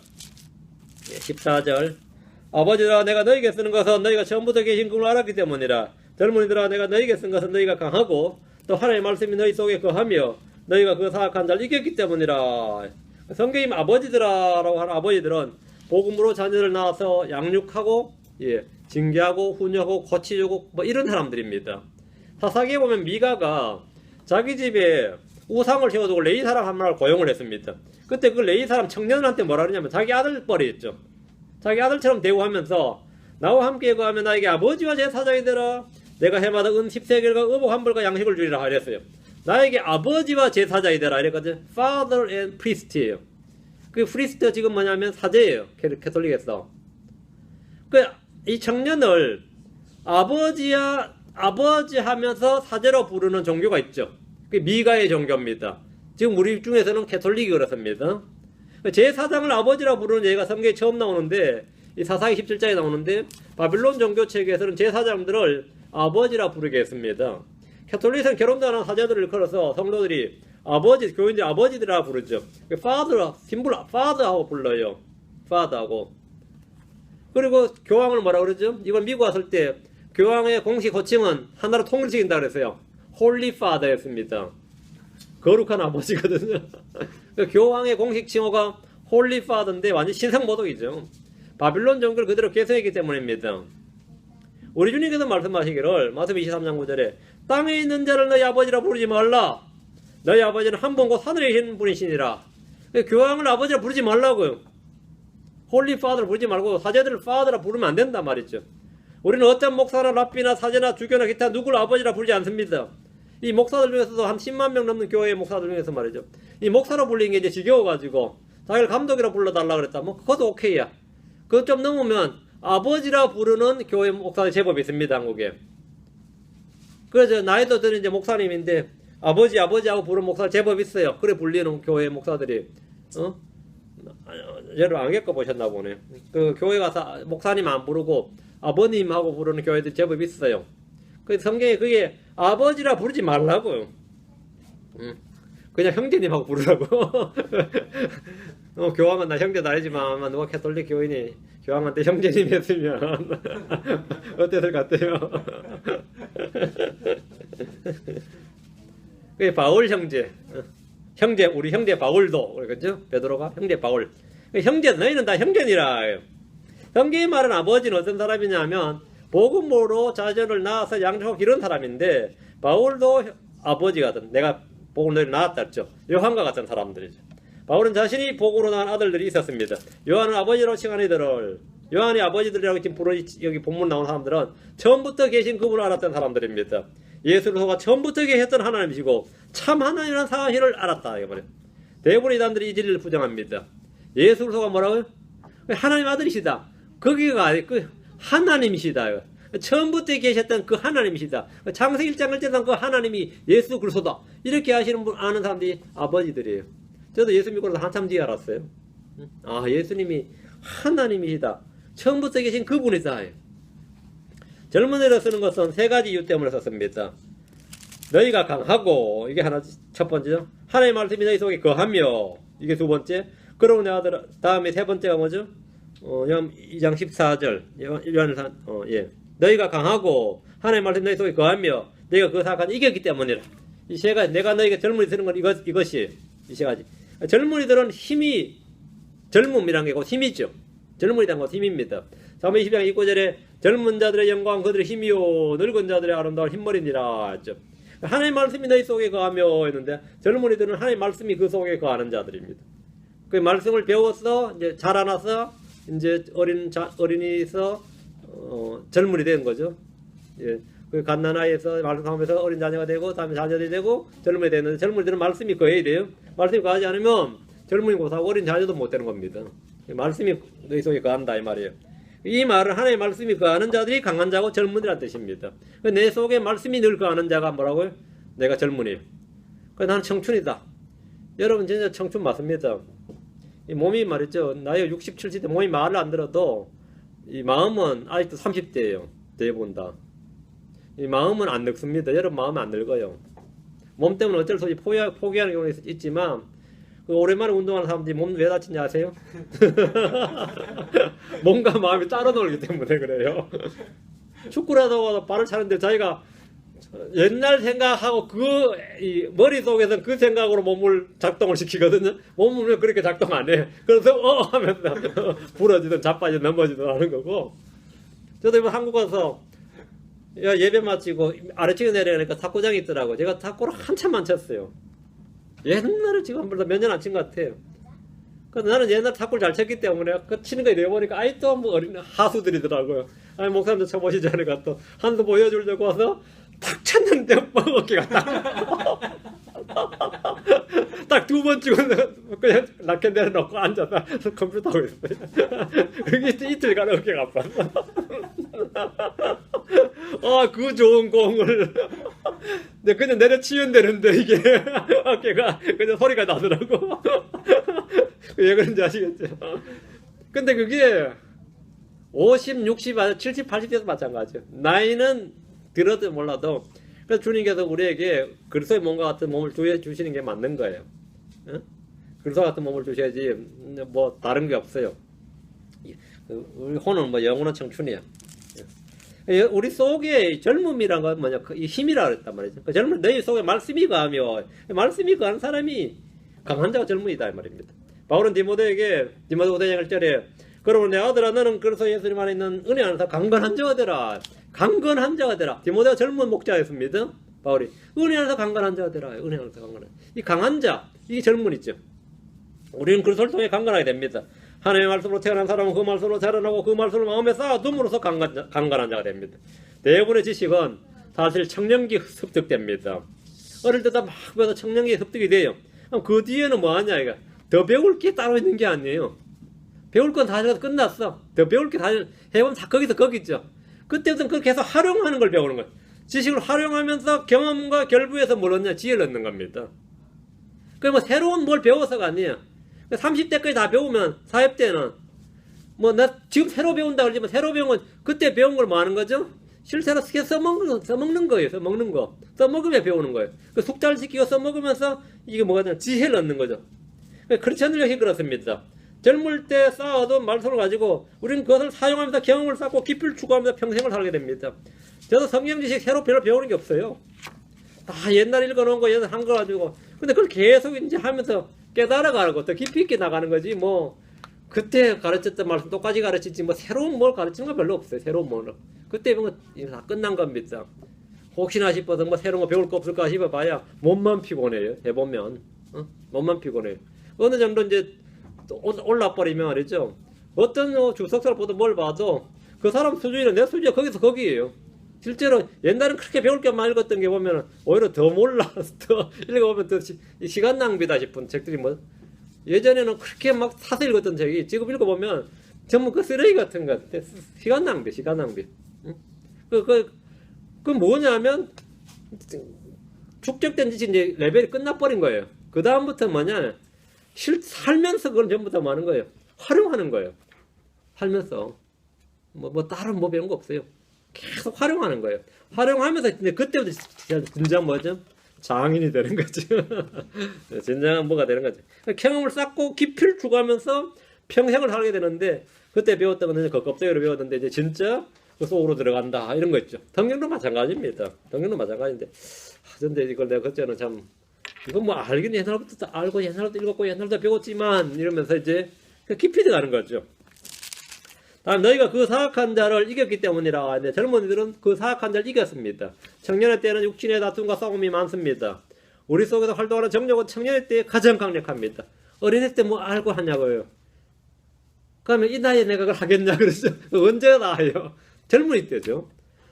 아버지들아 내가 너희에게 쓰는 것은 너희가 처음부터 계신 그분을 알았기 때문이라. 젊은이들아 내가 너희에게 쓴 것은 너희가 강하고 또 하나님의 말씀이 너희 속에 거하며 너희가 그 사악한 자를 이겼기 때문이라. 성경이 아버지들아라고 하는 아버지들은 복음으로 자녀를 낳아서 양육하고 징계하고 훈육하고 고치주고 뭐 이런 사람들입니다. 사사기에 보면 미가가 자기 집에 우상을 세워두고 레위 사람 한 명을 고용을 했습니다. 그때 그 레위 사람 청년한테 뭐라 그러냐면 자기 아들 뻘이었죠. 자기 아들처럼 대우하면서 나와 함께 거하면 나에게 아버지와 제사장이 되라. 내가 해마다 은 10세겔과 의복 한 벌과 양식을 주리라 이랬어요. 나에게 아버지와 제사장이 되라 이랬거든요. Father and Priest예요. 그 프리스트 지금 뭐냐면 사제예요. 캐톨릭에서. 이 청년을 아버지 하면서 사제로 부르는 종교가 있죠. 그게 미가의 종교입니다. 지금 우리 중에서는 캐톨릭이 그렇습니다. 제사장을 아버지라 부르는 예가 성경에 처음 나오는데 이 사사기 17장에 나오는데 바빌론 종교 체계에서는 제사장들을 아버지라 부르게 했습니다. 캐톨릭은 결혼도 안 한 사제들을 걸어서 성도들이 아버지, 교인들 아버지들이라 부르죠. father, 심플 father하고 불러요. father하고. 그리고 교황을 뭐라 그러죠? 이건 미국 왔을 때 교황의 공식 호칭은 하나로 통일시킨다 그랬어요. Holy Father였습니다. 거룩한 아버지거든요. 교황의 공식 칭호가 Holy Father인데 완전 신성모독이죠. 바빌론 종교를 그대로 계승했기 때문입니다. 우리 주님께서 말씀하시기를 마태복음 23장 9절에 땅에 있는 자를 너희 아버지라 부르지 말라. 너희 아버지는 한 분 곧 하늘에 계신 분이시니라. 교황을 아버지라 부르지 말라고요. 홀리 파더를 부르지 말고 사제들을 파더라 부르면 안 된단 말이죠. 우리는 어떤 목사나 랍비나 사제나 주교나 기타 누구를 아버지라 부르지 않습니다. 이 목사들 중에서도 한 10만 명 넘는 교회의 목사들 중에서 말이죠. 이 목사로 불리는 게 이제 지겨워가지고 자기를 감독이라 불러달라 그랬다. 뭐 그것도 오케이야. 그거 좀 넘으면 아버지라 부르는 교회 목사들 제법 있습니다. 한국에. 그래서 나이도 드는 이제 목사님인데 아버지하고 부르는 목사 제법 있어요. 그래 불리는 교회 목사들이. 여러분 안 겪어보셨나 보네. 그 교회 가서 목사님 안 부르고 아버님하고 부르는 교회들 제법 있어요. 그 성경에 그게 아버지라 부르지 말라고요. 그냥 형제님하고 부르라고. 교황은 나 형제도 아니지만 누가 캐톨릭 교인이 교황한테 형제님 했으면 어땠을 것 같아요? 그게 바울 형제. 우리 형제 바울도 그렇죠? 베드로가 형제 바울. 형제 너희는 다 형제니라. 성경이 말하는 아버지는 어떤 사람이냐면 복음으로 자전을 낳아서 양육하고 이런 사람인데 바울도 아버지 같은 내가 복음을 낳았다 했죠. 요한과 같은 사람들이죠. 바울은 자신이 복음으로 낳은 아들들이 있었습니다. 요한은 아버지로 칭한 이들을 요한의 아버지들이라고 지금 여기 본문 나온 사람들은 처음부터 계신 그분을 알았던 사람들입니다. 예수 그리스도가 처음부터 계셨던 하나님이시고 참 하나님이라는 사실을 알았다 이거 말이에요. 대부분의 이단들이 이 진리를 부정합니다. 예수 그리스도가 뭐라고요? 하나님 아들이시다. 거기가 그 하나님이시다. 처음부터 계셨던 그 하나님이시다. 창세기 1장을 때던 그 하나님이 예수 그리스도다. 이렇게 하시는 분 아는 사람들이 아버지들이에요. 저도 예수 믿고 나서 한참 뒤에 알았어요. 아, 예수님이 하나님이시다. 처음부터 계신 그분이다. 젊은이를 쓰는 것은 세 가지 이유 때문에 썼습니다. 너희가 강하고, 이게 하나, 첫 번째죠. 하나님의 말씀이 너희 속에 거하며, 이게 두 번째. 그러고 내가 다음에 세 번째가 뭐죠? 2장 14절. 예. 너희가 강하고, 하나님의 말씀이 너희 속에 거하며, 너희가 그 사악한 이겼기 때문이라. 이 세 가지, 내가 너희에게 젊은이 쓰는 건 이것이, 이 세 가지. 젊은이들은 힘이, 젊음이란 게 곧 힘이죠. 젊은이란 건 힘입니다. 사무엘 22장 29절에 젊은 자들의 영광 그들의 힘이요 늙은 자들의 아름다운 흰머리니라 했죠. 하나님의 말씀이 너희 속에 거하며 했는데 젊은이들은 하나님의 말씀이 그 속에 거하는 자들입니다. 그 말씀을 배워서 이제 자라나서 이제 어린이에서 젊은이 된 거죠. 예. 그 갓난아이에서 말씀하면서 어린 자녀가 되고 다음에 자녀들이 되고 젊은이 되는데 젊은이들은 말씀이 거해야 돼요. 말씀이 거하지 않으면 젊은이 못하고 어린 자녀도 못 되는 겁니다. 말씀이 너희 속에 거한다 이 말이에요. 이 말은 하나님의 말씀이 거하는 자들이 강한 자고 젊은이라는 뜻입니다. 내 속에 말씀이 늘 거하는 자가 뭐라고요? 내가 젊은이에요. 나는 청춘이다. 여러분 진짜 청춘 맞습니다. 이 몸이 말이죠. 나이 60, 70대 몸이 말을 안 들어도 이 마음은 아직도 30대예요. 대부분 다. 이 마음은 안 늙습니다. 여러분 마음은 안 늙어요. 몸 때문에 어쩔 수 없이 포기하는 경우는 있지만 오랜만에 운동하는 사람들이 몸 왜 다치는지 아세요? 몸과 마음이 따로 놀기 때문에 그래요. 축구라도 발을 차는데 자기가 옛날 생각하고 이 머릿속에서 그 생각으로 몸을 작동을 시키거든요. 몸은 왜 그렇게 작동 안 해? 그래서 하면서 부러지든 자빠지든 넘어지든 하는 거고. 저도 이번 한국 가서 예배 마치고 아래층에 내려가니까 탁구장이 있더라고. 제가 탁구를 한참만 쳤어요. 옛날에 지금 한 번 몇 년 안 친 것 같아요. 그래서 나는 옛날 탁구를 잘 쳤기 때문에 그 치는 거 내보니까 아이 또 뭐 어린 하수들이더라고요. 아니 목사님도 쳐보시지 않을까 또 한수 보여주려고 와서 탁 쳤는데 어깨가 딱 두 번 치고 그냥 라켓 내려놓고 앉아서 컴퓨터 하고 있어요. 그게 이틀간 어깨가 아팠어. 그 좋은 공을 그냥 내려치면 되는데 이게 어깨가 그냥 소리가 나더라고. 왜 그런지 아시겠죠? 근데 그게 50, 60, 70, 80대도 마찬가지죠. 나이는 들어도 몰라도 그래서 주님께서 우리에게 그리스도의 몸과 같은 몸을 주시는 게 맞는 거예요. 그리스도 같은 몸을 주셔야지 뭐 다른 게 없어요. 우리 혼은 뭐 영원한 청춘이야. 우리 속에 젊음이란 건 뭐냐? 이 힘이라 그랬단 말이죠. 그 젊은 너희 속에 말씀이 거하며 말씀이 거하는 사람이 강한 자가 젊은이다 이 말입니다. 바울은 디모데에게 디모데 5장 1절에 그러므로 내 아들아 너는 그리스도 예수님 안에 있는 은혜 안에서 강건한 자가 되라. 강건한 자가 되라. 디모데가 젊은 목자였습니다. 바울이 은혜 안에서 강건한 자가 되라. 은혜 안에서 강건한. 이 강한 자, 이게 젊은이죠. 우리는 그리스도를 통해 강건하게 됩니다. 하나님의 말씀으로 태어난 사람은 그 말씀으로 자라나고 그 말씀을 마음에 쌓아둠으로써 강건한 자가 됩니다. 대부분의 지식은 사실 청년기 습득됩니다. 어릴 때도 막 배워서 청년기 습득이 돼요. 그럼 그 뒤에는 뭐 하냐 이거. 더 배울 게 따로 있는 게 아니에요. 배울 건 다 끝났어. 더 배울 게 다 해보면 다 거기서 거기죠. 그때부터는 그걸 계속 활용하는 걸 배우는 거예요. 지식을 활용하면서 경험과 결부해서 뭘 얻냐? 지혜를 얻는 겁니다. 그 뭐 새로운 뭘 배워서가 아니에요. 30대까지 다 배우면 40대는 뭐 나 지금 새로 배운다 그러지만 새로 배운 건 그때 배운 걸 뭐 하는 거죠? 실제로 써먹는 거예요. 써먹는 거. 써먹으면 배우는 거예요. 그 숙달을 시키고 써먹으면서 이게 뭐가 되냐? 지혜를 얻는 거죠. 크리스천들 역시 그렇습니다. 젊을 때 쌓아둔 말씀을 가지고 우리는 그것을 사용하면서 경험을 쌓고 깊이를 추구하면서 평생을 살게 됩니다. 저도 성경 지식 새로 별로 배우는 게 없어요. 다 옛날 읽어놓은 거 옛날 한 거 가지고 근데 그걸 계속 이제 하면서 깨달아가고 더 깊이 있게 나가는 거지 뭐 그때 가르쳤던 말씀 똑같이 가르치지 뭐 새로운 뭘 가르치는 거 별로 없어요. 새로운 뭘 그때 보면 다 끝난 겁니다. 혹시나 싶어서 뭐 새로운 거 배울 거 없을까 싶어봐야 몸만 피곤해요. 해보면 몸만 피곤해요. 어느 정도 이제 올라버리면 말이죠. 어떤 주석사를 보든 뭘 봐도 그 사람 수준이나 내 수준이 거기서 거기에요. 실제로 옛날엔 그렇게 배울 게 많이 읽었던 게 보면 오히려 더 몰라서 더 읽어보면 더 시간 낭비다 싶은 책들이 뭐 예전에는 그렇게 막 사서 읽었던 책이 지금 읽어보면 전부 그 쓰레기 같은 것 같아. 시간 낭비, 시간 낭비. 그 뭐냐면 축적된 짓이 이제 레벨이 끝나버린 거예요. 그 다음부터 뭐냐 살면서 그걸 전부 다 많은 거예요. 활용하는 거예요. 살면서 뭐 다른 뭐 배운 거 없어요. 계속 활용하는 거예요. 활용하면서 이제 그때부터 진짜 뭐죠? 장인이 되는 거죠. 진정한 뭐가 되는 거죠. 경험을 쌓고 깊이를 추구하면서 평생을 살게 되는데 그때 배웠던 거는 그 껍데기로 배웠는데 이제 진짜 그 속으로 들어간다 이런 거 있죠. 성경도 마찬가지입니다. 성경도 마찬가지인데 근데 이걸 내가 그때는 참 이건 뭐 알긴 옛날부터 알고 옛날부터 읽었고 옛날부터 배웠지만 이러면서 이제 깊이 들어가는 거죠. 다음 너희가 그 사악한 자를 이겼기 때문이라 하는데 젊은이들은 그 사악한 자를 이겼습니다. 청년의 때는 육신의 다툼과 싸움이 많습니다. 우리 속에서 활동하는 정력은 청년의 때에 가장 강력합니다. 어린애 때 뭐 알고 하냐고요. 그러면 이 나이에 내가 그걸 하겠냐 그러죠. 언제 나아요? 젊은이 때죠.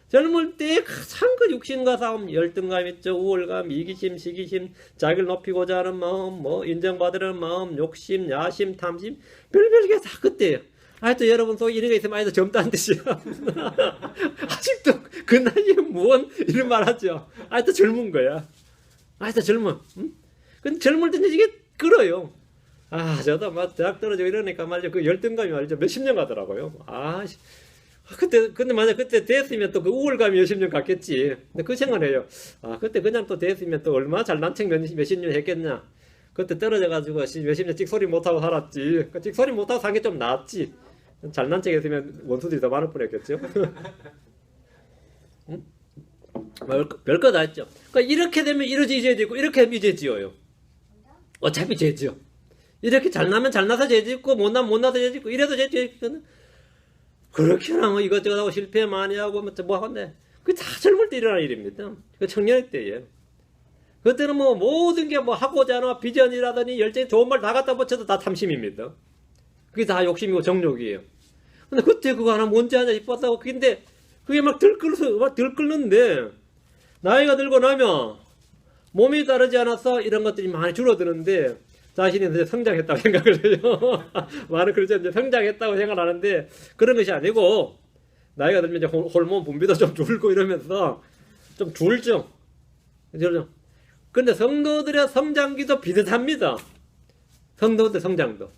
젊을 때 가장 그 육신과 싸움, 열등감 있죠. 우월감, 이기심, 시기심, 자기를 높이고자 하는 마음, 뭐 인정받으려는 마음, 욕심, 야심, 탐심, 별별 게 다 그때예요. 하여튼 여러분 속에 이런 게 있으면 아직도 젊다는 뜻이야. 아직도 그 나이에 무언 이런 말 하죠. 아직도 젊은 거야. 아직도 젊어. 응? 근데 젊을 때는 이게 끌어요. 저도 막 대학 떨어지고 이러니까 말이죠. 그 열등감이 말이죠. 몇십 년 가더라고요. 근데 만약 그때 됐으면 또 그 우월감이 몇십 년 갔겠지. 근데 그 생각을 해요. 그때 그냥 또 됐으면 또 얼마나 잘난 척 몇십 년 했겠냐. 그때 떨어져가지고 몇십 년 찍소리 못하고 살았지. 그 찍소리 못하고 산 게 좀 낫지. 잘난 척 했으면 원수들이 더 많을 뻔했겠죠. 응? 별거 다 했죠. 그러니까 이렇게 되면 이러지 이제 짓고 이렇게 하면 이제 지어요. 어차피 죄 지어. 이렇게 잘나면 잘나서 죄 짓고 못나면 못나서 죄 짓고 이래도 죄 짓고 그렇게나 뭐 이것저것 하고 실패 많이 하고 뭐 하건데 그게 다 젊을 때 일어나는 일입니다. 그 청년의 때예요. 그때는 뭐 모든 게 뭐 하고자 하는 비전이라더니 열정이 좋은 말 다 갖다 붙여도 다 탐심입니다. 그게 다 욕심이고 정욕이에요. 근데 그때 그거 하나 뭔지 하냐 싶었다고 근데 그게 막 들끓는데 나이가 들고 나면 몸이 따르지 않아서 이런 것들이 많이 줄어드는데 자신이 이제 성장했다고 생각을 해요. 많은 그렇죠. 이제 성장했다고 생각하는데 그런 것이 아니고 나이가 들면 이제 호르몬 분비도 좀 줄고 이러면서 좀 줄죠. 그죠? 근데 성도들의 성장기도 비슷합니다. 성도들 성장도.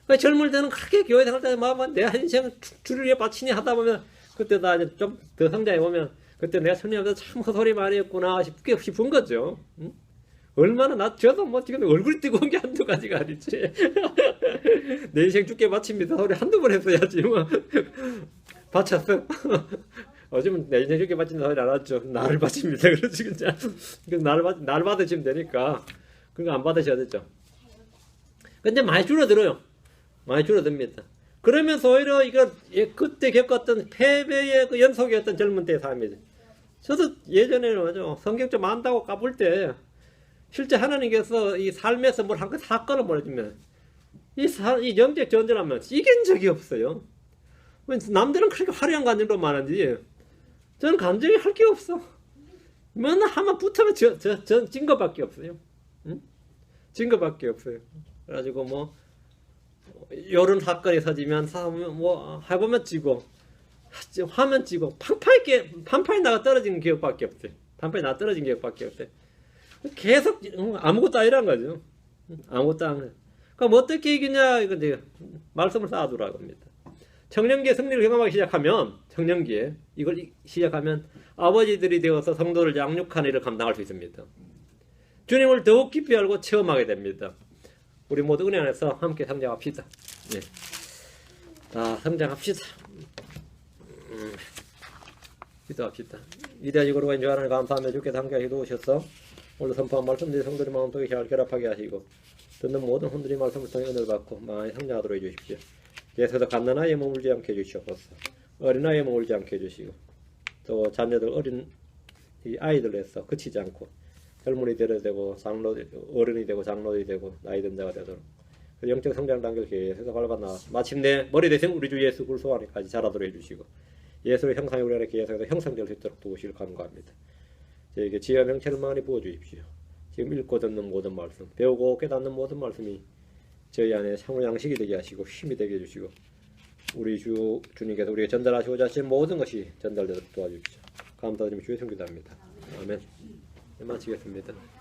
그러니까 젊을 때는 그렇게 교회 다닐 때 내 인생 주를 위해 바치니 하다 보면 그때 다 이제 좀 더 성장해 보면 그때 내가 청년보다 참 헛소리 많이 했구나 싶은 거죠. 응? 얼마나 저도 뭐 지금 얼굴이 뜨거운 게 한두 가지가 아니지. 내 인생 죽게 바칩니다. 소리 한두 번 했어야지 뭐. 바쳤어. 요즘은 내 인생 죽게 바친다 소리 안 하죠. 나를 바칩니다. 그렇지 그냥. 날 받으시면 되니까. 그거 안 받으셔야 되죠. 근데 많이 줄어들어요. 많이 줄어듭니다. 그러면서 오히려 이거 그때 겪었던 패배의 그 연속이었던 젊은 때의 삶이죠. 저도 예전에는 뭐죠. 성경 좀 안다고 까불 때 실제 하나님께서 이 삶에서 뭘 한 그 사건을 보내주면 이 영적 전쟁하면 이긴 적이 없어요. 남들은 그렇게 화려한 감정도 많은지 저는 감정이 할 게 없어. 맨날 한번 붙으면 진 것밖에 없어요. 응? 진 것밖에 없어요. 그래가지고 뭐 요런 사건이 터지면 뭐 해보면 찌고 화면 찌고 판판이 나가 떨어진 기억밖에 없어요. 판판이 나가 떨어진 기억밖에 없어요. 계속 아무것도 아니란 거죠. 아무것도 안 해요. 그럼 어떻게 이기냐 이거 이제 말씀을 쌓아두라고 합니다. 청년기에 승리를 경험하기 시작하면 청년기에 이걸 시작하면 아버지들이 되어서 성도를 양육하는 일을 감당할 수 있습니다. 주님을 더욱 깊이 알고 체험하게 됩니다. 우리 모두 은혜 안에서 함께 성장합시다. 네. 성장합시다. 기도합시다. 위대하시고 거룩하신 주 하나님 감사하며 주께서 함께 이루어주셔서 오늘 선포한 말씀들이 성도의 마음속에 잘 결합하게 하시고 듣는 모든 분들이 말씀을 통해 은혜를 받고 많이 성장하도록 해주십시오. 계속해서 갓난아이에 머물지 않게 해주시옵소서. 어린아이에 머물지 않게 해주시고 또 자녀들 어린 이 아이들에서 그치지 않고 젊은이 되어야 되고 장로 어른이 되고 장로이 되고 나이 든 자가 되도록 영적 성장 단계를 계속해서 밟아나 마침내 머리 대신 우리 주 예수 그리스도 안에까지 자라도록 해주시고 예수의 형상이 우리 안에 계속해서 형성될 수 있도록 도우시길 간구합니다. 저에게 지혜와 명철을 많이 부어주십시오. 지금 읽고 듣는 모든 말씀, 배우고 깨닫는 모든 말씀이 저희 안에 상호 양식이 되게 하시고 힘이 되게 해주시고 우리 주님께서 우리에게 전달하시고자 하신 모든 것이 전달되도록 도와주십시오. 감사드리며 주의 성기도합니다. 아멘. 네, 마치겠습니다.